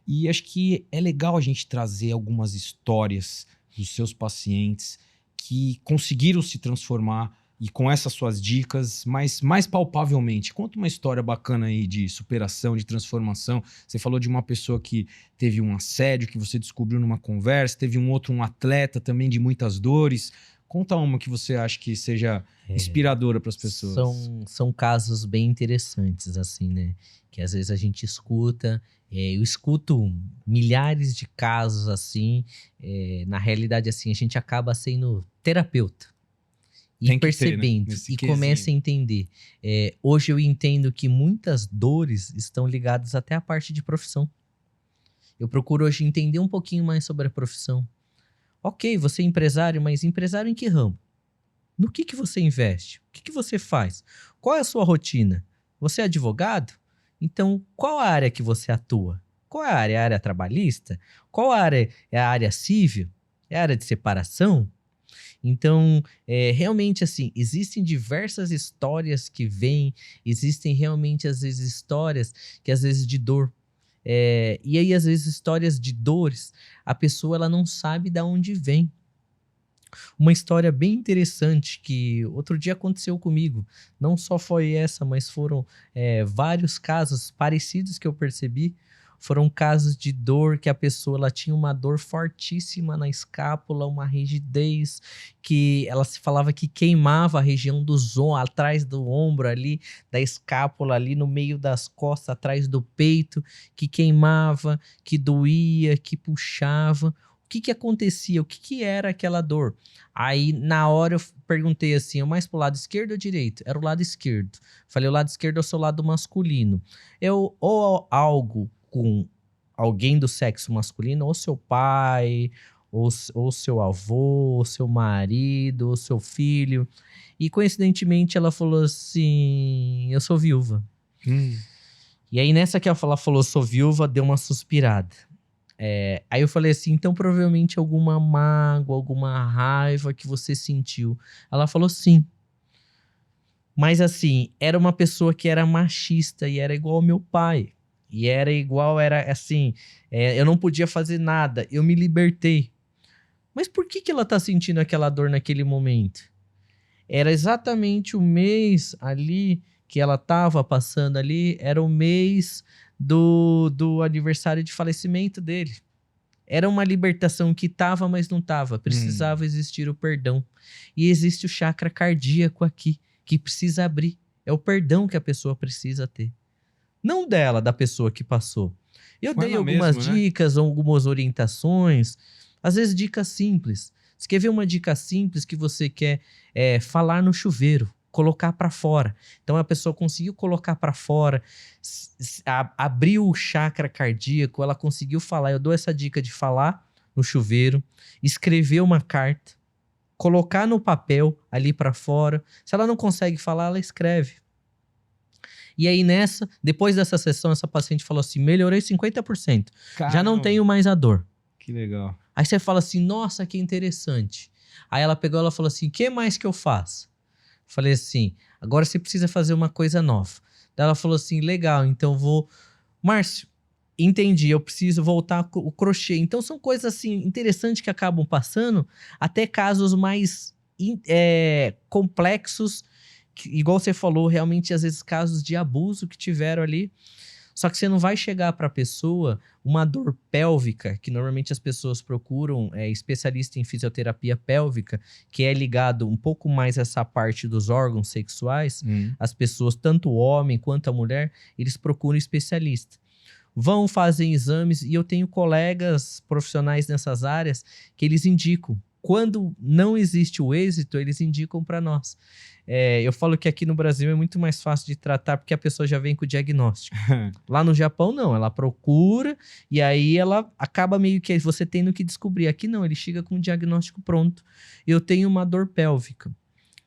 e acho que é legal a gente trazer algumas histórias dos seus pacientes que conseguiram se transformar e com essas suas dicas, mas mais palpavelmente. Conta uma história bacana aí de superação, de transformação. Você falou de uma pessoa que teve um assédio, que você descobriu numa conversa, teve um atleta também de muitas dores. Conta uma que você acha que seja inspiradora para as pessoas.
São casos bem interessantes, assim, né? Que às vezes a gente escuta. Eu escuto milhares de casos assim. Na realidade, assim, a gente acaba sendo terapeuta. E percebendo, ter, né? E começa a entender. Hoje eu entendo que muitas dores estão ligadas até à parte de profissão. Eu procuro hoje entender um pouquinho mais sobre a profissão. Ok, você é empresário, mas empresário em que ramo? No que você investe? O que você faz? Qual é a sua rotina? Você é advogado? Então, qual a área que você atua? Qual é a área? É a área trabalhista? Qual área é a área civil? É a área de separação? Então, realmente, assim, existem diversas histórias que vêm, existem realmente, às vezes, histórias que, às vezes, de dor. E aí, às vezes, histórias de dores, a pessoa ela não sabe de onde vem. Uma história bem interessante que outro dia aconteceu comigo. Não só foi essa, mas foram vários casos parecidos que eu percebi. Foram casos de dor que a pessoa ela tinha uma dor fortíssima na escápula, uma rigidez que ela se falava que queimava a região atrás do ombro ali, da escápula ali no meio das costas, atrás do peito, que queimava, que doía, que puxava. O que que acontecia? O que que era aquela dor? Aí, na hora, eu perguntei assim, mais pro lado esquerdo ou direito? Era o lado esquerdo. Falei, o lado esquerdo é o seu lado masculino. Ou algo com alguém do sexo masculino, ou seu pai, ou seu avô, ou seu marido, ou seu filho. E, coincidentemente, ela falou assim, eu sou viúva. E aí, nessa que ela falou, sou viúva, deu uma suspirada. Aí eu falei assim, então provavelmente alguma mágoa, alguma raiva que você sentiu. Ela falou sim. Mas assim, era uma pessoa que era machista e era igual ao meu pai. E era assim, eu não podia fazer nada, eu me libertei. Mas por que que ela tá sentindo aquela dor naquele momento? Era exatamente o mês ali que ela tava passando ali, era o mês do aniversário de falecimento dele. Era uma libertação que tava, mas não tava. Precisava existir o perdão. E existe o chakra cardíaco aqui, que precisa abrir. É o perdão que a pessoa precisa ter. Não dela, da pessoa que passou. Eu
Com
dei
ela
algumas
mesmo, né?
dicas, algumas orientações. Às vezes dicas simples. Você quer ver uma dica simples que você quer falar no chuveiro, colocar para fora. Então a pessoa conseguiu colocar para fora, abriu o chakra cardíaco, ela conseguiu falar. Eu dou essa dica de falar no chuveiro, escrever uma carta, colocar no papel ali para fora. Se ela não consegue falar, ela escreve. E aí depois dessa sessão, essa paciente falou assim, melhorei 50%. Já não
Caramba,
tenho mais a dor.
que legal.
Aí você fala assim, nossa, que interessante. Aí ela pegou, ela falou assim, o que mais que eu faço? Falei assim, agora você precisa fazer uma coisa nova. Daí ela falou assim, legal, então vou... Márcio, entendi, eu preciso voltar com o crochê. Então são coisas assim interessantes que acabam passando, até casos mais complexos, igual você falou, realmente às vezes casos de abuso que tiveram ali. Só que você não vai chegar para a pessoa uma dor pélvica, que normalmente as pessoas procuram especialista em fisioterapia pélvica, que é ligado um pouco mais a essa parte dos órgãos sexuais. As pessoas, tanto o homem quanto a mulher, eles procuram especialista. Vão fazer exames e eu tenho colegas profissionais nessas áreas que eles indicam. Quando não existe o êxito, eles indicam para nós. Eu falo que aqui no Brasil é muito mais fácil de tratar porque a pessoa já vem com o diagnóstico. Lá no Japão, não. Ela procura e aí ela acaba meio que você tendo que descobrir. Aqui não, ele chega com o diagnóstico pronto. Eu tenho uma dor pélvica.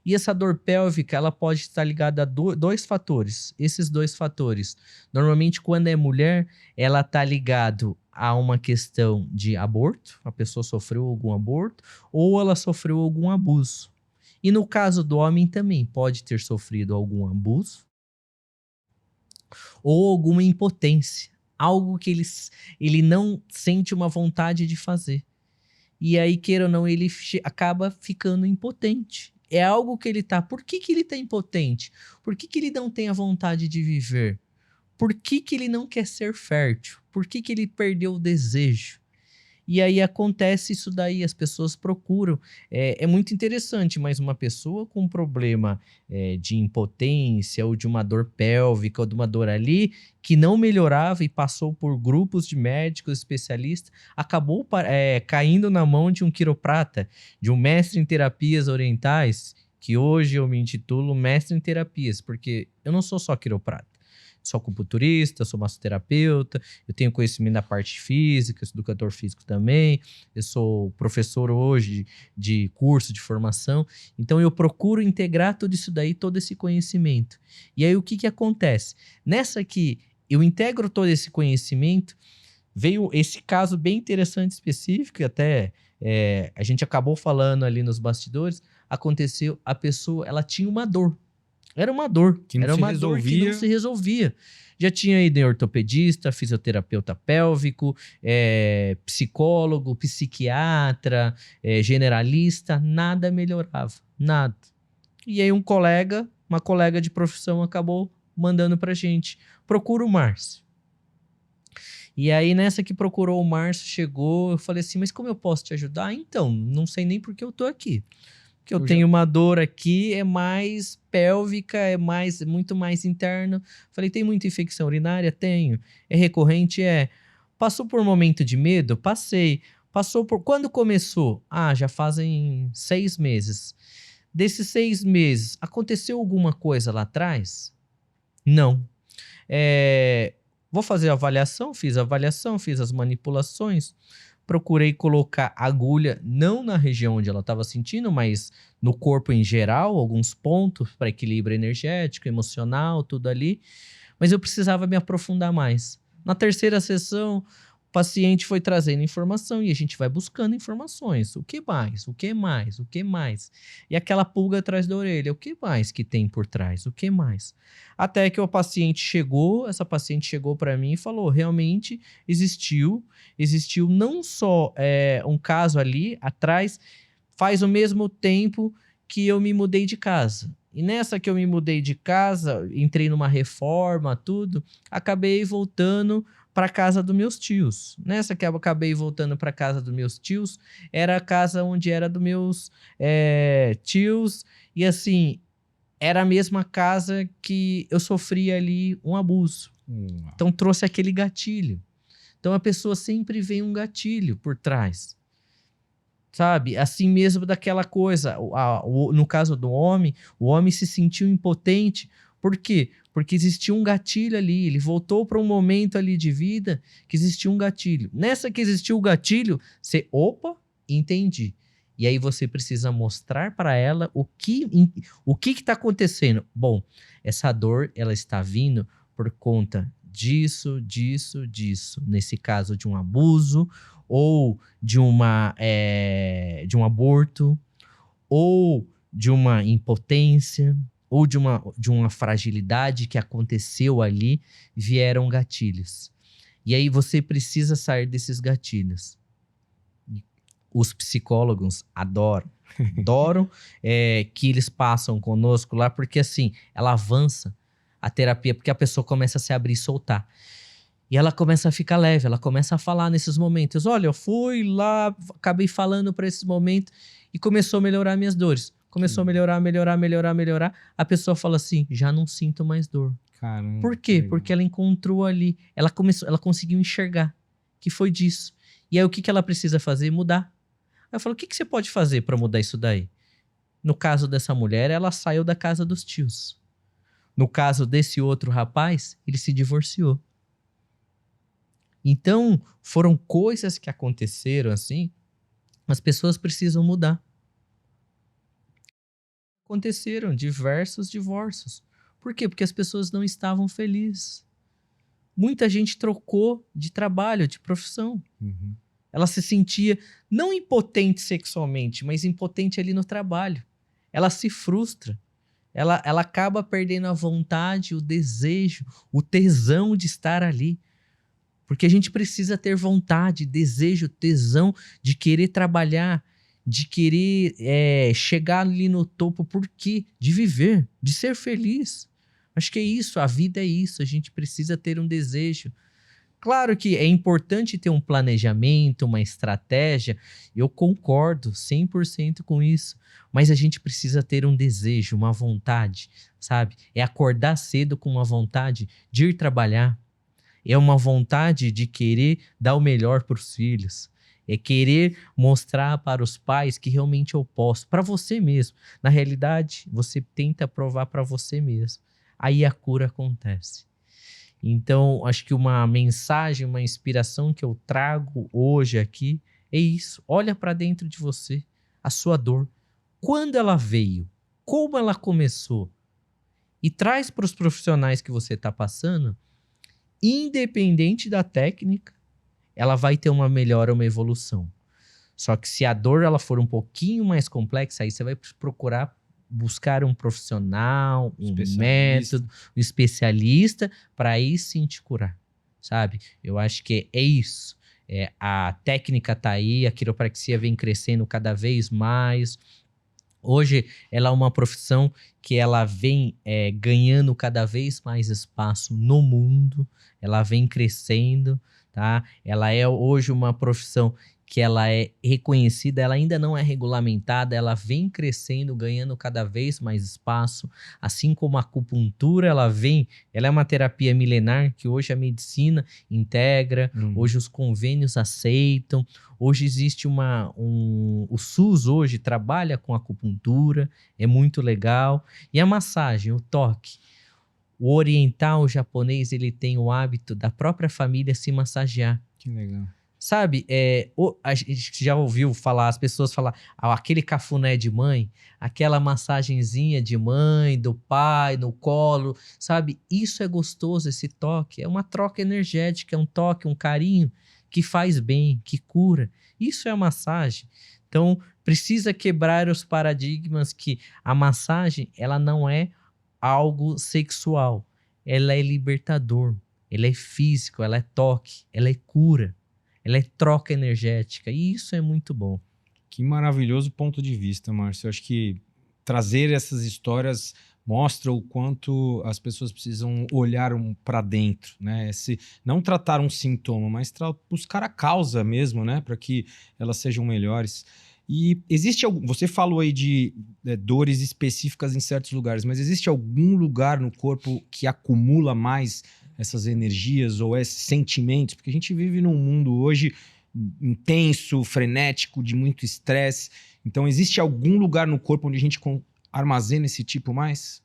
E essa dor pélvica, ela pode estar ligada a dois fatores. Esses dois fatores, normalmente quando é mulher, ela está ligado a uma questão de aborto, a pessoa sofreu algum aborto, ou ela sofreu algum abuso. E no caso do homem também, pode ter sofrido algum abuso ou alguma impotência, algo que ele não sente uma vontade de fazer. E aí, queira ou não, ele acaba ficando impotente. É algo que ele tá... Por que que ele tá impotente? Por que que ele não tem a vontade de viver? Por que que ele não quer ser fértil? Por que que ele perdeu o desejo? E aí acontece isso daí, as pessoas procuram. É muito interessante, mas uma pessoa com um problema de impotência ou de uma dor pélvica ou de uma dor ali que não melhorava e passou por grupos de médicos especialistas, acabou caindo na mão de um quiroprata, de um mestre em terapias orientais, que hoje eu me intitulo mestre em terapias, porque eu não sou só quiroprata. Sou acupunturista, sou massoterapeuta, eu tenho conhecimento da parte física, sou educador físico também, eu sou professor hoje de curso de formação, então eu procuro integrar tudo isso daí, todo esse conhecimento. E aí o que que acontece? Nessa aqui, eu integro todo esse conhecimento, veio esse caso bem interessante, específico, e até a gente acabou falando ali nos bastidores, aconteceu, a pessoa, ela tinha uma dor. Era uma dor.
Que não
Era
se
uma dor que não
resolvia.
se resolvia. Já tinha ido em ortopedista, fisioterapeuta pélvico, psicólogo, psiquiatra, generalista, nada melhorava. Nada. E aí uma colega de profissão acabou mandando pra gente. Procura o Márcio. E aí, nessa que procurou o Márcio, chegou, eu falei assim, mas como eu posso te ajudar? Então, não sei nem por que eu tô aqui. Porque eu tenho uma dor aqui, é mais pélvica, muito mais interna. Falei, tem muita infecção urinária? Tenho. É recorrente? É. Passou por um momento de medo? Passei. Passou por... Quando começou? Ah, já fazem 6 meses. Desses 6 meses, aconteceu alguma coisa lá atrás? Não. Vou fazer a avaliação, fiz as manipulações, procurei colocar agulha não na região onde ela estava sentindo, mas no corpo em geral, alguns pontos para equilíbrio energético, emocional, tudo ali. Mas eu precisava me aprofundar mais. Na terceira sessão, o paciente foi trazendo informação e a gente vai buscando informações. O que mais? O que mais? O que mais? E aquela pulga atrás da orelha. O que mais que tem por trás? O que mais? Até que essa paciente chegou para mim e falou, realmente existiu não só um caso ali atrás, faz o mesmo tempo que eu me mudei de casa. E nessa que eu me mudei de casa, entrei numa reforma, tudo, acabei voltando para casa dos meus tios. Nessa que eu acabei voltando para casa dos meus tios, era a casa onde era dos meus tios, e assim, era a mesma casa que eu sofria ali um abuso. Então trouxe aquele gatilho. Então a pessoa sempre vem um gatilho por trás. Sabe? Assim mesmo daquela coisa. No caso do homem, o homem se sentiu impotente. Por quê? Porque existia um gatilho ali. Ele voltou para um momento ali de vida que existia um gatilho. Nessa que existiu o gatilho, você, opa, entendi. E aí você precisa mostrar para ela o que está acontecendo. Bom, essa dor, ela está vindo por conta disso, disso, disso. Nesse caso de um abuso, ou de de um aborto, ou de uma impotência, ou de uma fragilidade que aconteceu ali, vieram gatilhos. E aí você precisa sair desses gatilhos. Os psicólogos adoram que eles passam conosco lá, porque assim, ela avança a terapia, porque a pessoa começa a se abrir e soltar. E ela começa a ficar leve, ela começa a falar nesses momentos. Olha, eu fui lá, acabei falando para esse momento e começou a melhorar minhas dores. Começou a melhorar. A pessoa fala assim, já não sinto mais dor.
Caramba.
Por quê? Porque ela encontrou ali, ela conseguiu enxergar que foi disso. E aí o que ela precisa fazer? Mudar. Aí eu falo, o que você pode fazer para mudar isso daí? No caso dessa mulher, ela saiu da casa dos tios. No caso desse outro rapaz, ele se divorciou. Então, foram coisas que aconteceram assim, as pessoas precisam mudar. Aconteceram diversos divórcios. Por quê? Porque as pessoas não estavam felizes. Muita gente trocou de trabalho, de profissão.
Uhum.
Ela se sentia não impotente sexualmente, mas impotente ali no trabalho. Ela se frustra. Ela acaba perdendo a vontade, o desejo, o tesão de estar ali. Porque a gente precisa ter vontade, desejo, tesão de querer trabalhar, de querer chegar ali no topo. Por quê? De viver, de ser feliz. Acho que é isso, a vida é isso. A gente precisa ter um desejo. Claro que é importante ter um planejamento, uma estratégia. Eu concordo 100% com isso. Mas a gente precisa ter um desejo, uma vontade, sabe? É acordar cedo com uma vontade de ir trabalhar. É uma vontade de querer dar o melhor para os filhos. É querer mostrar para os pais que realmente eu posso. Para você mesmo. Na realidade, você tenta provar para você mesmo. Aí a cura acontece. Então, acho que uma mensagem, uma inspiração que eu trago hoje aqui é isso. Olha para dentro de você, a sua dor. Quando ela veio? Como ela começou? E traz para os profissionais que você está passando, independente da técnica, ela vai ter uma melhora, uma evolução. Só que se a dor ela for um pouquinho mais complexa, aí você vai procurar buscar um profissional, um método, um especialista, para aí sim te curar, sabe? Eu acho que é isso. A técnica tá aí, a quiropraxia vem crescendo cada vez mais. Hoje ela é uma profissão que ela vem ganhando cada vez mais espaço no mundo, ela vem crescendo, tá? Ela é hoje uma profissão que ela é reconhecida, ela ainda não é regulamentada, ela vem crescendo, ganhando cada vez mais espaço, assim como a acupuntura, ela é uma terapia milenar que hoje a medicina integra, hoje os convênios aceitam, hoje existe o SUS hoje trabalha com acupuntura, é muito legal, e a massagem, o toque. O oriental, o japonês, ele tem o hábito da própria família se massagear.
Que legal.
Sabe, a gente já ouviu falar, as pessoas falar, aquele cafuné de mãe, aquela massagenzinha de mãe, do pai, no colo, sabe? Isso é gostoso, esse toque, é uma troca energética, é um toque, um carinho que faz bem, que cura. Isso é a massagem. Então, precisa quebrar os paradigmas que a massagem, ela não é algo sexual, ela é libertador, ela é físico, ela é toque, ela é cura. Ela é troca energética e isso é muito bom.
Que maravilhoso ponto de vista, Márcio. Eu acho que trazer essas histórias mostra o quanto as pessoas precisam olhar para dentro, né? Não tratar um sintoma, mas buscar a causa mesmo, né? Para que elas sejam melhores. E existe algum... Você falou aí de dores específicas em certos lugares, mas existe algum lugar no corpo que acumula mais essas energias ou esses sentimentos? Porque a gente vive num mundo hoje intenso, frenético, de muito estresse. Então, existe algum lugar no corpo onde a gente armazena esse tipo mais?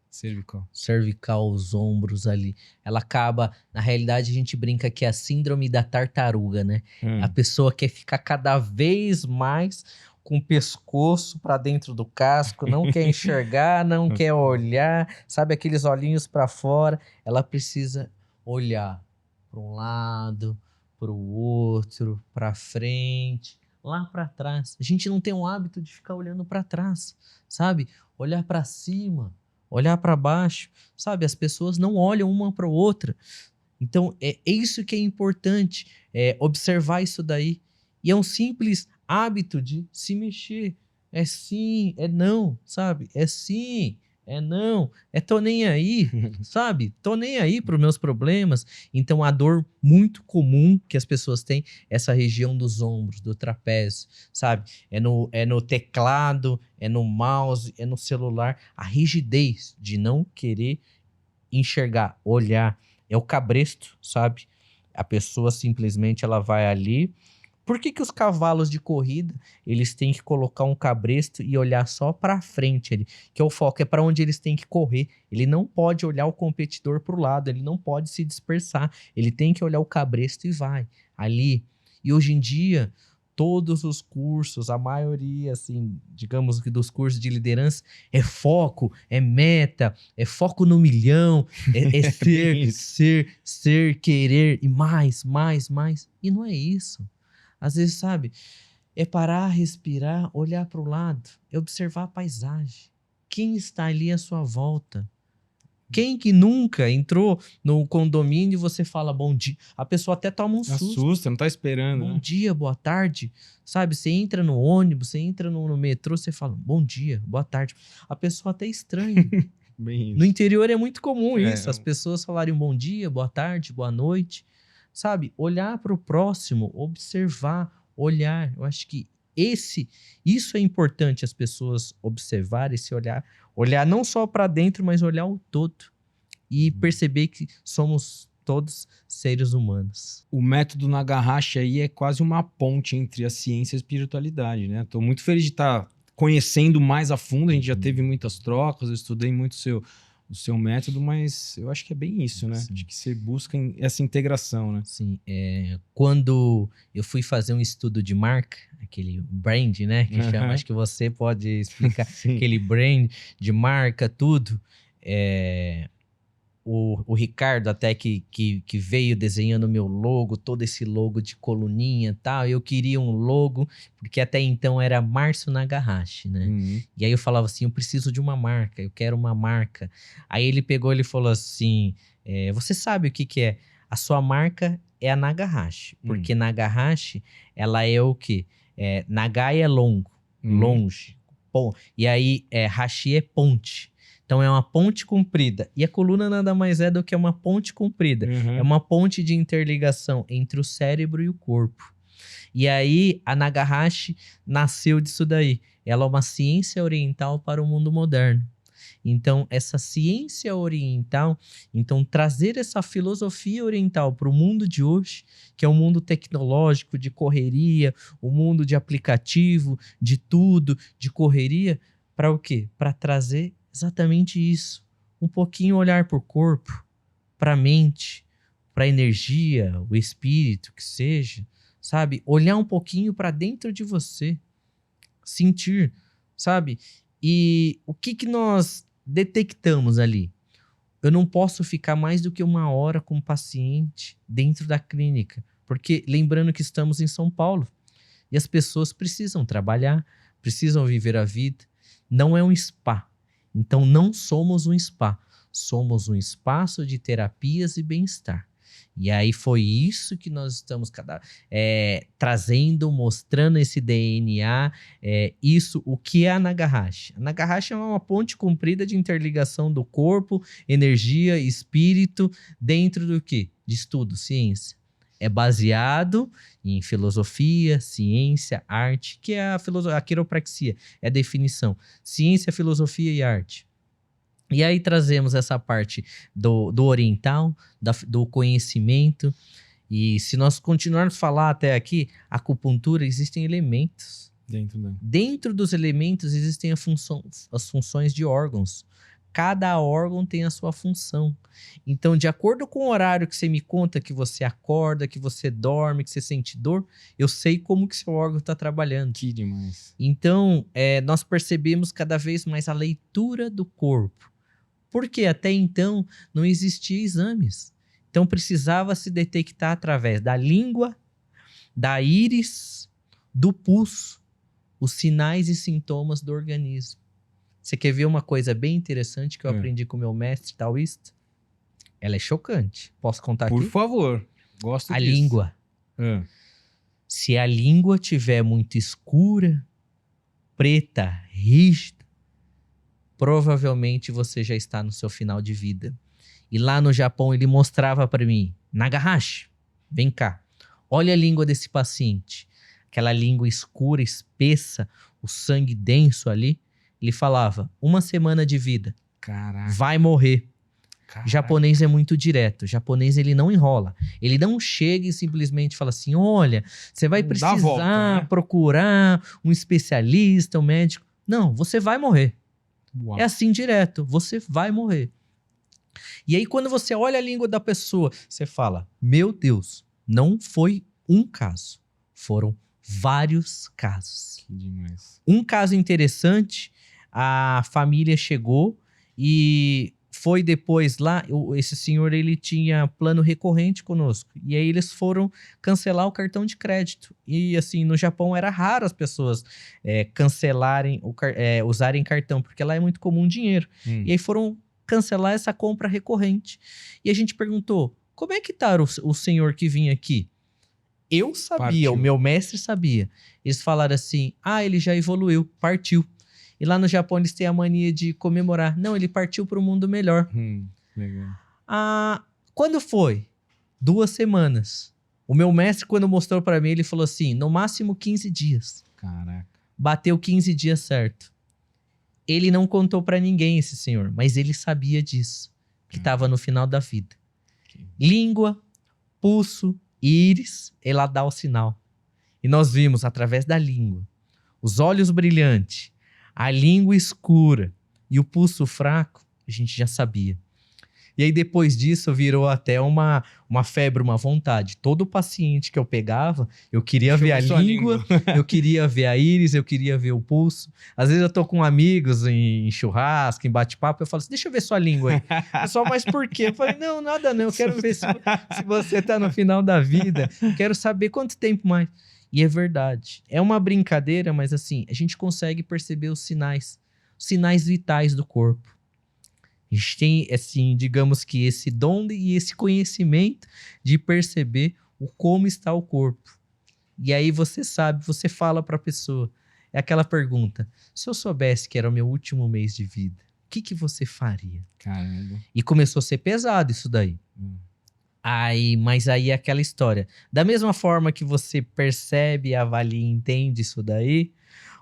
Cervical.
Cervical, os ombros ali. Ela acaba... Na realidade, a gente brinca que é a síndrome da tartaruga, né? A pessoa quer ficar cada vez mais com o pescoço para dentro do casco, não quer enxergar, não quer olhar, sabe, aqueles olhinhos para fora. Ela precisa olhar para um lado, para o outro, para frente, lá para trás. A gente não tem o hábito de ficar olhando para trás, sabe? Olhar para cima, olhar para baixo, sabe? As pessoas não olham uma para outra. Então, é isso que é importante, observar isso daí. E é um simples hábito de se mexer. É sim, é não, sabe? É sim, é não, tô nem aí, sabe? Tô nem aí para os meus problemas. Então, a dor muito comum que as pessoas têm, essa região dos ombros, do trapézio, sabe? É no teclado, é no mouse, é no celular. A rigidez de não querer enxergar, olhar, é o cabresto, sabe? A pessoa simplesmente ela vai ali. Por que os cavalos de corrida, eles têm que colocar um cabresto e olhar só para frente ali, que é o foco, é para onde eles têm que correr. Ele não pode olhar o competidor para o lado, ele não pode se dispersar, ele tem que olhar o cabresto e vai ali. E hoje em dia, todos os cursos, a maioria, assim, digamos que dos cursos de liderança, é foco, é meta, é foco no milhão, ser, querer e mais. E não é isso. Às vezes, sabe, é parar, respirar, olhar para o lado, é observar a paisagem. Quem está ali à sua volta? Quem que nunca entrou no condomínio e você fala bom dia? A pessoa até toma um susto.
Assusta, não tá esperando,
bom dia, boa tarde. Sabe, você entra no ônibus, você entra no metrô, você fala bom dia, boa tarde. A pessoa até estranha.
Bem isso.
No interior é muito comum isso, as pessoas falarem bom dia, boa tarde, boa noite. Sabe, olhar para o próximo, observar, olhar. Eu acho que isso é importante as pessoas observarem, esse olhar não só para dentro, mas olhar o todo e perceber que somos todos seres humanos.
O método Nagahashi aí é quase uma ponte entre a ciência e a espiritualidade, né? Tô muito feliz de estar conhecendo mais a fundo, a gente já teve muitas trocas, eu estudei muito o seu método, mas eu acho que é bem isso, né?
Sim.
Acho que você busca essa integração, né?
Sim, quando eu fui fazer um estudo de marca, aquele brand, né, que chama, acho que você pode explicar, aquele brand de marca, tudo, o Ricardo até que veio desenhando meu logo, todo esse logo de coluninha e tal. Eu queria um logo, porque até então era Márcio Nagahashi, né?
Uhum.
E aí eu falava assim, eu preciso de uma marca, eu quero uma marca. Aí ele pegou e falou assim, você sabe o que que é? A sua marca é a Nagahashi, porque Nagahashi, ela é o quê? Nagai é longo, longe. E aí, hashi é ponte. Então, é uma ponte comprida. E a coluna nada mais é do que uma ponte comprida. É uma ponte de interligação entre o cérebro e o corpo. E aí, a Nagahashi nasceu disso daí. Ela é uma ciência oriental para o mundo moderno. Então, essa ciência oriental, então trazer essa filosofia oriental para o mundo de hoje, que é um mundo tecnológico, de correria, o mundo de aplicativo, de tudo, de correria, para o quê? Para trazer exatamente isso. Um pouquinho olhar para o corpo, para a mente, para a energia, o espírito, que seja, sabe? Olhar um pouquinho para dentro de você, sentir, sabe? E o que que nós detectamos ali? Eu não posso ficar mais do que 1 hora com o paciente dentro da clínica, porque lembrando que estamos em São Paulo e as pessoas precisam trabalhar, precisam viver a vida. Não é um spa. Então não somos um spa, somos um espaço de terapias e bem-estar. E aí foi isso que nós estamos trazendo, mostrando esse DNA, isso, o que é a Nagahashi. A Nagahashi é uma ponte comprida de interligação do corpo, energia, espírito, dentro do quê? De estudo, ciência. É baseado em filosofia, ciência, arte, que é a quiropraxia, é a definição. Ciência, filosofia e arte. E aí trazemos essa parte do oriental, do conhecimento. E se nós continuarmos a falar até aqui, a acupuntura, existem elementos. Dentro dos elementos existem as funções de órgãos. Cada órgão tem a sua função. Então, de acordo com o horário que você me conta, que você acorda, que você dorme, que você sente dor, eu sei como que seu órgão está trabalhando.
Que demais.
Então, nós percebemos cada vez mais a leitura do corpo. Porque até então não existia exames. Então precisava se detectar através da língua, da íris, do pulso, os sinais e sintomas do organismo. Você quer ver uma coisa bem interessante que eu aprendi com o meu mestre taoísta? Ela é chocante. Posso contar aqui?
Por favor. Gosto disso.
A língua. Se a língua tiver muito escura, preta, rígida, provavelmente você já está no seu final de vida. E lá no Japão ele mostrava para mim, Nagahashi, vem cá, olha a língua desse paciente, aquela língua escura, espessa, o sangue denso ali. Ele falava, 1 semana de vida,
Caraca.
vai morrer.
Caraca.
Japonês é muito direto, japonês ele não enrola, ele não chega e simplesmente fala assim, olha, você vai precisar
volta, né?
procurar um especialista, um médico. Não, você vai morrer.
Uau.
É assim direto, você vai morrer. E aí quando você olha a língua da pessoa, você fala, meu Deus, não foi um caso, foram vários casos.
Que demais.
Um caso interessante, a família chegou e foi depois lá, esse senhor ele tinha plano recorrente conosco, e aí eles foram cancelar o cartão de crédito, e assim, no Japão era raro as pessoas cancelarem, usarem cartão, porque lá é muito comum dinheiro, e aí foram cancelar essa compra recorrente, e a gente perguntou, como é que tá o senhor que vinha aqui? Eu sabia,
Partiu.
O meu mestre sabia, eles falaram assim, ele já evoluiu, partiu. E lá no Japão eles têm a mania de comemorar. Não, ele partiu para um mundo melhor.
Legal.
Quando foi? 2 semanas. O meu mestre, quando mostrou para mim, ele falou assim, no máximo 15 dias.
Caraca.
Bateu 15 dias certo. Ele não contou para ninguém, esse senhor, mas ele sabia disso, que estava no final da vida. Língua, pulso, íris, ela dá o sinal. E nós vimos através da língua, os olhos brilhantes, a língua escura e o pulso fraco, a gente já sabia. E aí depois disso virou até uma febre, uma vontade. Todo paciente que eu pegava, eu queria ver a língua, eu queria ver a íris, eu queria ver o pulso. Às vezes eu tô com amigos em churrasco, em bate-papo, eu falo assim, deixa eu ver sua língua aí. Pessoal, mas por quê? Eu falei, não, nada não, eu quero ver se você tá no final da vida, quero saber quanto tempo mais. E é verdade. É uma brincadeira, mas assim, a gente consegue perceber os sinais vitais do corpo. A gente tem, assim, digamos que esse dom e esse conhecimento de perceber o como está o corpo. E aí você sabe, você fala para a pessoa. É aquela pergunta, se eu soubesse que era o meu último mês de vida, o que você faria?
Caramba.
E começou a ser pesado isso daí. Mas aí é aquela história. Da mesma forma que você percebe, avalia e entende isso daí,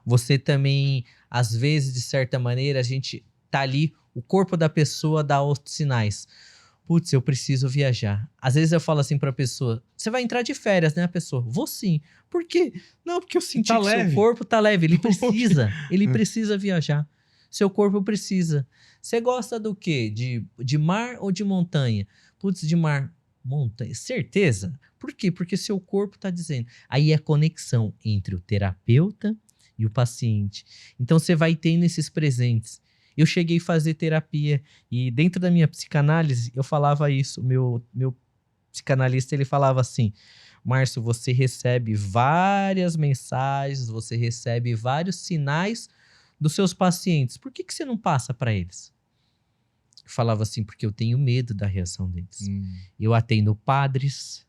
você também, às vezes, de certa maneira, a gente tá ali, o corpo da pessoa dá outros sinais. Putz, eu preciso viajar. Às vezes eu falo assim pra pessoa, você vai entrar de férias, né, a pessoa? Vou sim. Por quê? Não, porque eu senti que seu corpo tá leve. Ele precisa viajar. Seu corpo precisa. Você gosta do quê? De mar ou de montanha? Putz, de mar. Montanha, certeza? Por quê? Porque seu corpo está dizendo. Aí é a conexão entre o terapeuta e o paciente. Então você vai tendo esses presentes. Eu cheguei a fazer terapia e dentro da minha psicanálise eu falava isso. Meu psicanalista ele falava assim: Márcio, você recebe várias mensagens, você recebe vários sinais dos seus pacientes. Por que você não passa para eles? Falava assim, porque eu tenho medo da reação deles. Eu atendo padres,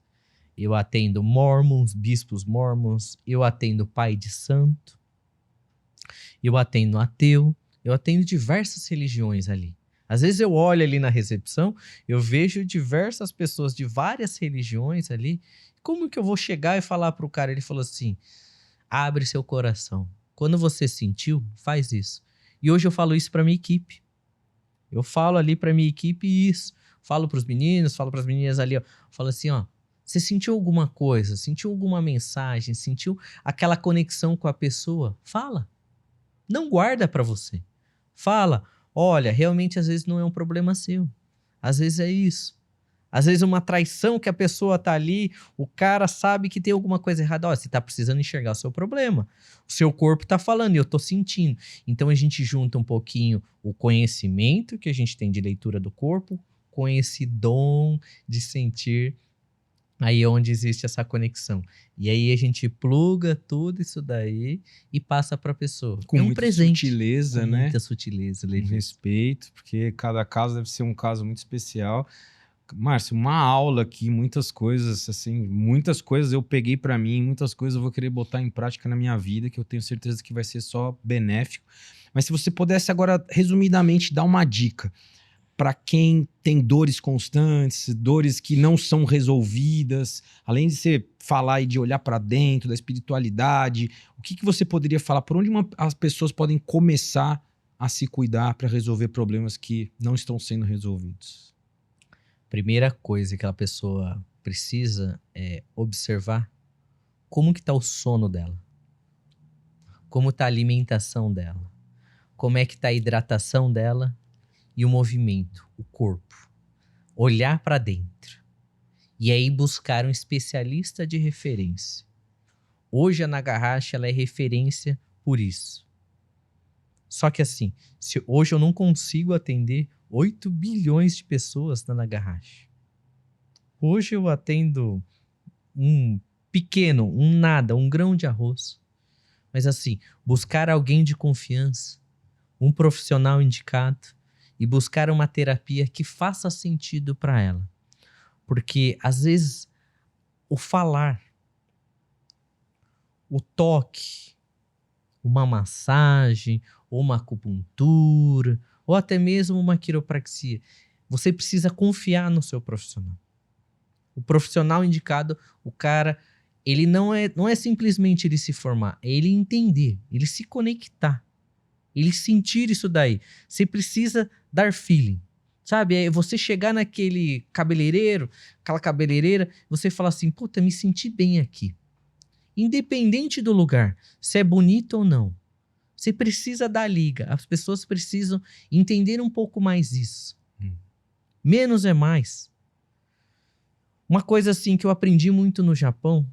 eu atendo mormons, bispos mormons, eu atendo pai de santo, eu atendo ateu, eu atendo diversas religiões ali. Às vezes eu olho ali na recepção, eu vejo diversas pessoas de várias religiões ali. Como que eu vou chegar e falar pro cara? Ele falou assim, abre seu coração. Quando você sentiu, faz isso. E hoje eu falo isso pra minha equipe. Eu falo ali pra minha equipe isso. Falo pros meninos, falo pras meninas ali, ó. Falo assim, ó. Você sentiu alguma coisa? Sentiu alguma mensagem? Sentiu aquela conexão com a pessoa? Fala. Não guarda pra você. Fala. Olha, realmente às vezes não é um problema seu. Às vezes é isso. Às vezes uma traição que a pessoa tá ali, o cara sabe que tem alguma coisa errada. Ó, você tá precisando enxergar o seu problema. O seu corpo tá falando e eu tô sentindo. Então a gente junta um pouquinho o conhecimento que a gente tem de leitura do corpo com esse dom de sentir aí onde existe essa conexão. E aí a gente pluga tudo isso daí e passa pra pessoa.
Com
é um
muita
presente.
sutileza,
Com
né?
muita sutileza,
Com respeito, porque cada caso deve ser um caso muito especial. Márcio, uma aula aqui, muitas coisas, assim, muitas coisas eu peguei pra mim, muitas coisas eu vou querer botar em prática na minha vida, que eu tenho certeza que vai ser só benéfico. Mas se você pudesse agora, resumidamente, dar uma dica para quem tem dores constantes, dores que não são resolvidas, além de você falar e de olhar para dentro da espiritualidade, o que você poderia falar? Por onde as pessoas podem começar a se cuidar para resolver problemas que não estão sendo resolvidos?
Primeira coisa que a pessoa precisa é observar como que tá o sono dela, como tá a alimentação dela, como é que tá a hidratação dela e o movimento, o corpo. Olhar para dentro e aí buscar um especialista de referência. Hoje a Nagahashi ela é referência por isso. Só que assim, se hoje eu não consigo atender 8 bilhões de pessoas na Nagahashi. Hoje eu atendo um pequeno, um nada, um grão de arroz. Mas assim, buscar alguém de confiança, um profissional indicado e buscar uma terapia que faça sentido para ela. Porque às vezes o falar, o toque, uma massagem, ou uma acupuntura, ou até mesmo uma quiropraxia, você precisa confiar no seu profissional. O profissional indicado, o cara, ele não é simplesmente ele se formar, é ele entender, ele se conectar, ele sentir isso daí. Você precisa dar feeling, sabe? É você chegar naquele cabeleireiro, aquela cabeleireira, você falar assim, puta, me senti bem aqui. Independente do lugar, se é bonito ou não, você precisa dar liga. As pessoas precisam entender um pouco mais isso. Menos é mais. Uma coisa assim que eu aprendi muito no Japão,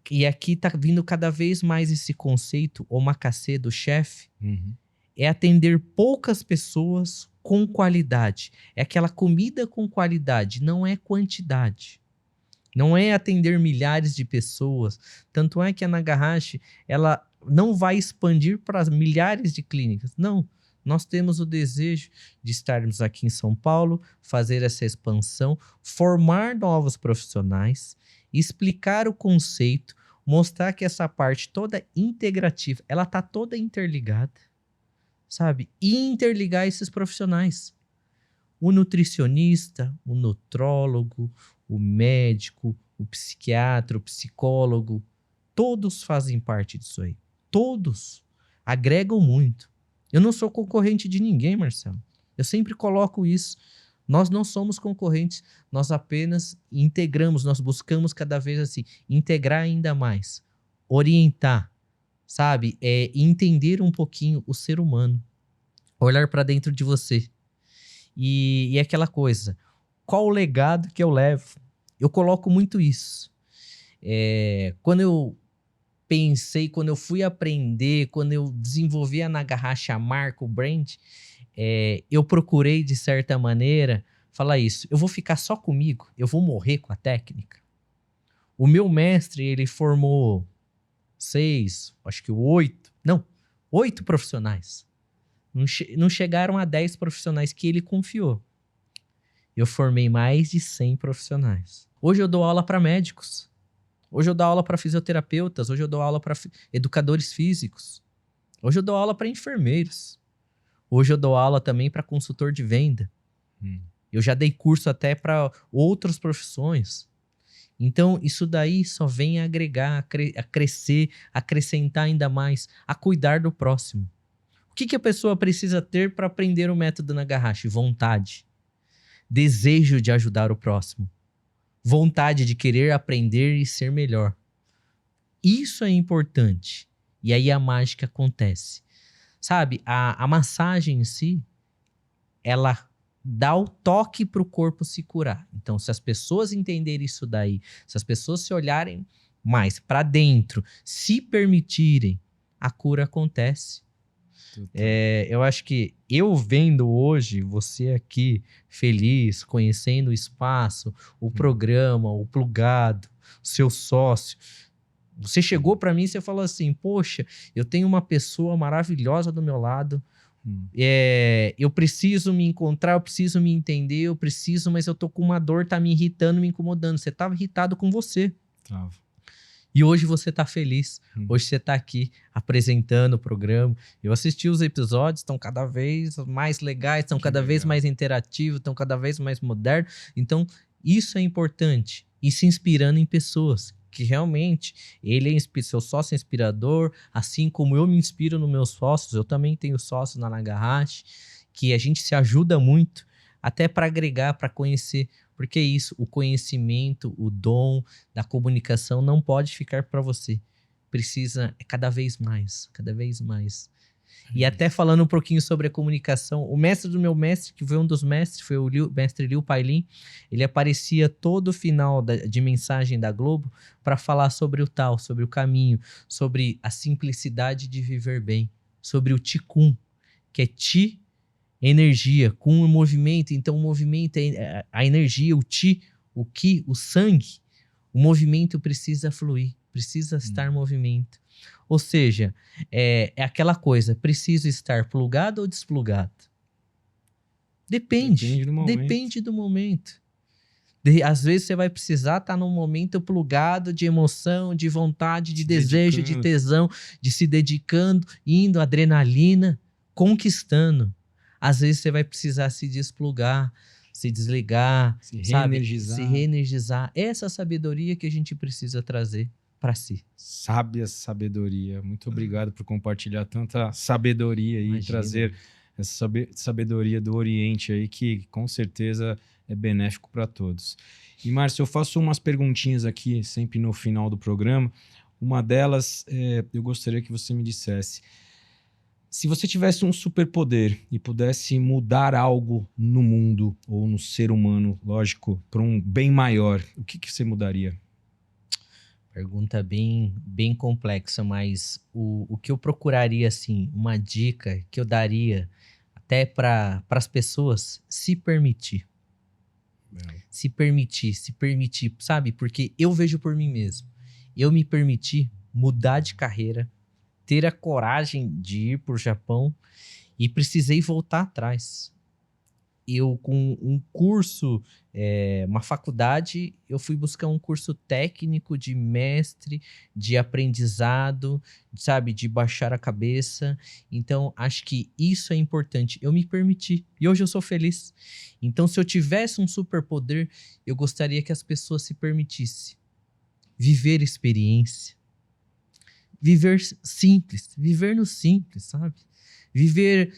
e aqui tá vindo cada vez mais esse conceito, omakase do chefe,
Uhum.
é atender poucas pessoas com qualidade. É aquela comida com qualidade, não é quantidade. Não é atender milhares de pessoas. Tanto é que a Nagahashi, ela não vai expandir para milhares de clínicas. Não. Nós temos o desejo de estarmos aqui em São Paulo, fazer essa expansão, formar novos profissionais, explicar o conceito, mostrar que essa parte toda integrativa, ela está toda interligada, sabe? E interligar esses profissionais. O nutricionista, o nutrólogo, o médico, o psiquiatra, o psicólogo, todos fazem parte disso aí. Todos agregam muito. Eu não sou concorrente de ninguém, Marcelo. Eu sempre coloco isso. Nós não somos concorrentes, nós apenas integramos, nós buscamos cada vez assim, integrar ainda mais, orientar, sabe? Entender um pouquinho o ser humano, olhar para dentro de você. E aquela coisa, qual o legado que eu levo? Eu coloco muito isso. Quando eu pensei, quando eu fui aprender, quando eu desenvolvi a Nagahashi, a marca, o brand, eu procurei, de certa maneira, falar isso. Eu vou ficar só comigo? Eu vou morrer com a técnica? O meu mestre, ele formou 6, acho que 8, não, 8 profissionais. Não chegaram a 10 profissionais que ele confiou. Eu formei mais de 100 profissionais. Hoje eu dou aula para médicos. Hoje eu dou aula para fisioterapeutas. Hoje eu dou aula para educadores físicos. Hoje eu dou aula para enfermeiros. Hoje eu dou aula também para consultor de venda. Eu já dei curso até para outras profissões. Então, isso daí só vem a agregar, a crescer, a acrescentar ainda mais, a cuidar do próximo. O que a pessoa precisa ter para aprender o método Nagahashi? Vontade. Desejo de ajudar o próximo. Vontade de querer aprender e ser melhor. Isso é importante. E aí a mágica acontece. Sabe, a massagem em si, ela dá o toque para o corpo se curar. Então, se as pessoas entenderem isso daí, se as pessoas se olharem mais para dentro, se permitirem, a cura acontece. Eu acho que eu vendo hoje você aqui feliz, conhecendo o espaço, o programa, o plugado, o seu sócio. Você chegou para mim e você falou assim, poxa, eu tenho uma pessoa maravilhosa do meu lado, eu preciso me encontrar, eu preciso me entender, eu preciso, mas eu tô com uma dor, tá me irritando, me incomodando. Você tava irritado com você.
Tava.
E hoje você tá feliz. Hoje você tá aqui apresentando o programa. Eu assisti os episódios, estão cada vez mais legais, estão cada vez mais interativos, estão cada vez mais modernos. Então, isso é importante. E se inspirando em pessoas que realmente ele é seu sócio inspirador, assim como eu me inspiro nos meus sócios. Eu também tenho sócios na Nagahashi, que a gente se ajuda muito, até para agregar, para conhecer. Porque é isso, o conhecimento, o dom da comunicação não pode ficar para você. Precisa cada vez mais, cada vez mais. E até falando um pouquinho sobre a comunicação, o mestre do meu mestre, que foi um dos mestres, foi o mestre Liu Pailin, ele aparecia todo final de mensagem da Globo para falar sobre o tal, sobre o caminho, sobre a simplicidade de viver bem, sobre o Qigong, que é Qi, energia, com o movimento. Então, o movimento é a energia, o Qi, o Qi, o sangue. O movimento precisa fluir, precisa estar em movimento. Ou seja, é aquela coisa, preciso estar plugado ou desplugado? Depende do momento. Às vezes você vai precisar estar num momento plugado de emoção, de vontade, de desejo, de tesão, de se dedicando, indo, adrenalina, conquistando. Às vezes você vai precisar se desplugar, se desligar, se reenergizar. Essa sabedoria que a gente precisa trazer para si.
Sábia sabedoria. Muito obrigado por compartilhar tanta sabedoria e trazer essa sabedoria do Oriente aí, que com certeza é benéfico para todos. E, Márcio, eu faço umas perguntinhas aqui sempre no final do programa. Uma delas, eu gostaria que você me dissesse: Se você tivesse um superpoder e pudesse mudar algo no mundo ou no ser humano, lógico, para um bem maior, o que você mudaria?
Pergunta bem complexa, mas o que eu procuraria, assim, uma dica que eu daria até para as pessoas se permitir. Se permitir, sabe? Porque eu vejo por mim mesmo. Eu me permiti mudar de carreira, ter a coragem de ir para o Japão e precisei voltar atrás. Eu, com um curso, uma faculdade, eu fui buscar um curso técnico de mestre, de aprendizado, sabe, de baixar a cabeça. Então, acho que isso é importante. Eu me permiti e hoje eu sou feliz. Então, se eu tivesse um superpoder, eu gostaria que as pessoas se permitissem viver experiência, viver simples, viver no simples, sabe? Viver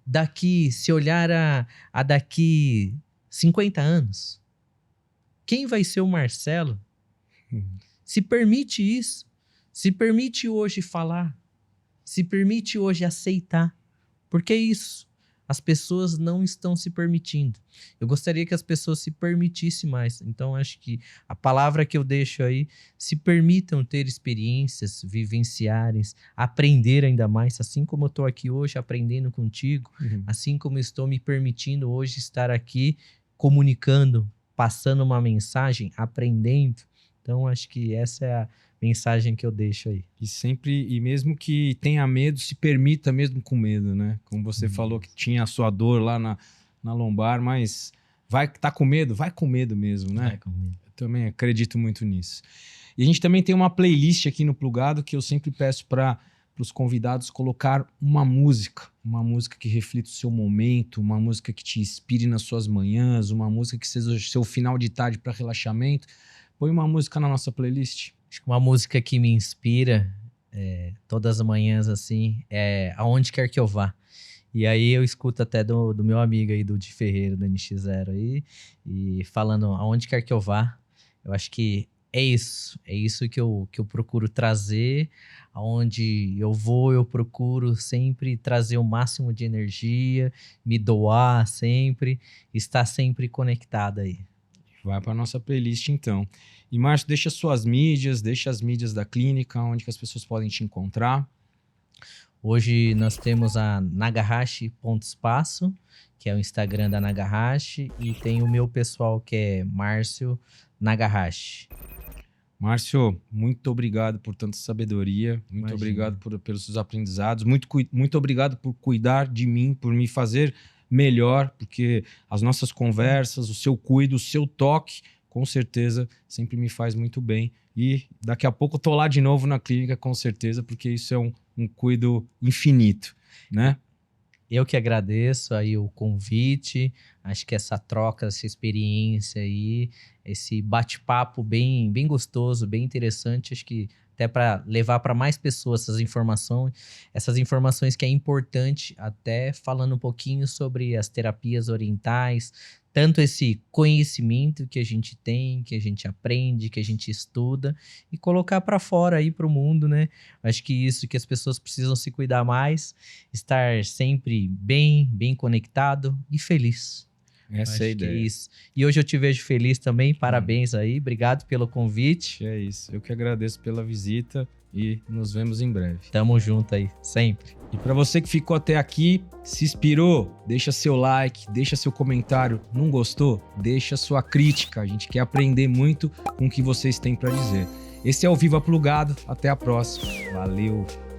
daqui, se olhar a daqui 50 anos. Quem vai ser o Marcelo? Se permite isso. Se permite hoje falar. Se permite hoje aceitar. Porque é isso. As pessoas não estão se permitindo. Eu gostaria que as pessoas se permitissem mais. Então, acho que a palavra que eu deixo aí, se permitam ter experiências, vivenciarem, aprender ainda mais, assim como eu estou aqui hoje aprendendo contigo, assim como eu estou me permitindo hoje estar aqui comunicando, passando uma mensagem, aprendendo. Então, acho que essa é a mensagem que eu deixo aí.
E mesmo que tenha medo, se permita mesmo com medo, né? Como você falou que tinha a sua dor lá na lombar, mas tá com medo? Vai com medo mesmo, né?
Vai com medo.
Eu também acredito muito nisso. E a gente também tem uma playlist aqui no Plugado que eu sempre peço para os convidados colocar uma música que reflita o seu momento, uma música que te inspire nas suas manhãs, uma música que seja o seu final de tarde para relaxamento. Põe uma música na nossa playlist.
Acho que uma música que me inspira todas as manhãs, assim, é Aonde Quer Que Eu Vá. E aí eu escuto até do meu amigo aí, do Di Ferreira, do NX0 aí, e falando Aonde Quer Que Eu Vá. Eu acho que é isso que eu procuro trazer. Aonde eu vou, eu procuro sempre trazer o máximo de energia, me doar sempre, estar sempre conectado aí.
Vai para nossa playlist, então. E, Márcio, deixa suas mídias, deixa as mídias da clínica, onde que as pessoas podem te encontrar.
Hoje nós temos a Nagahashi.espaço, que é o Instagram da Nagahashi, e tem o meu pessoal, que é Márcio Nagahashi.
Márcio, muito obrigado por tanta sabedoria, muito obrigado pelos seus aprendizados, muito obrigado por cuidar de mim, por me fazer melhor, porque as nossas conversas, o seu cuido, o seu toque, com certeza, sempre me faz muito bem. E daqui a pouco eu tô lá de novo na clínica, com certeza, porque isso é um cuido infinito, né?
Eu que agradeço aí o convite, acho que essa troca, essa experiência aí, esse bate-papo bem gostoso, bem interessante, acho que até para levar para mais pessoas essas informações que é importante, até falando um pouquinho sobre as terapias orientais, tanto esse conhecimento que a gente tem, que a gente aprende, que a gente estuda, e colocar para fora aí para o mundo, né? Acho que isso que as pessoas precisam se cuidar mais, estar sempre bem conectado e feliz.
Essa é a ideia.
É isso. E hoje eu te vejo feliz também, parabéns aí, obrigado pelo convite.
É isso, eu que agradeço pela visita e nos vemos em breve.
Tamo junto aí, sempre.
E para você que ficou até aqui, se inspirou, deixa seu like, deixa seu comentário. Não gostou? Deixa sua crítica. A gente quer aprender muito com o que vocês têm para dizer. Esse é o Viva Plugado. Até a próxima. Valeu!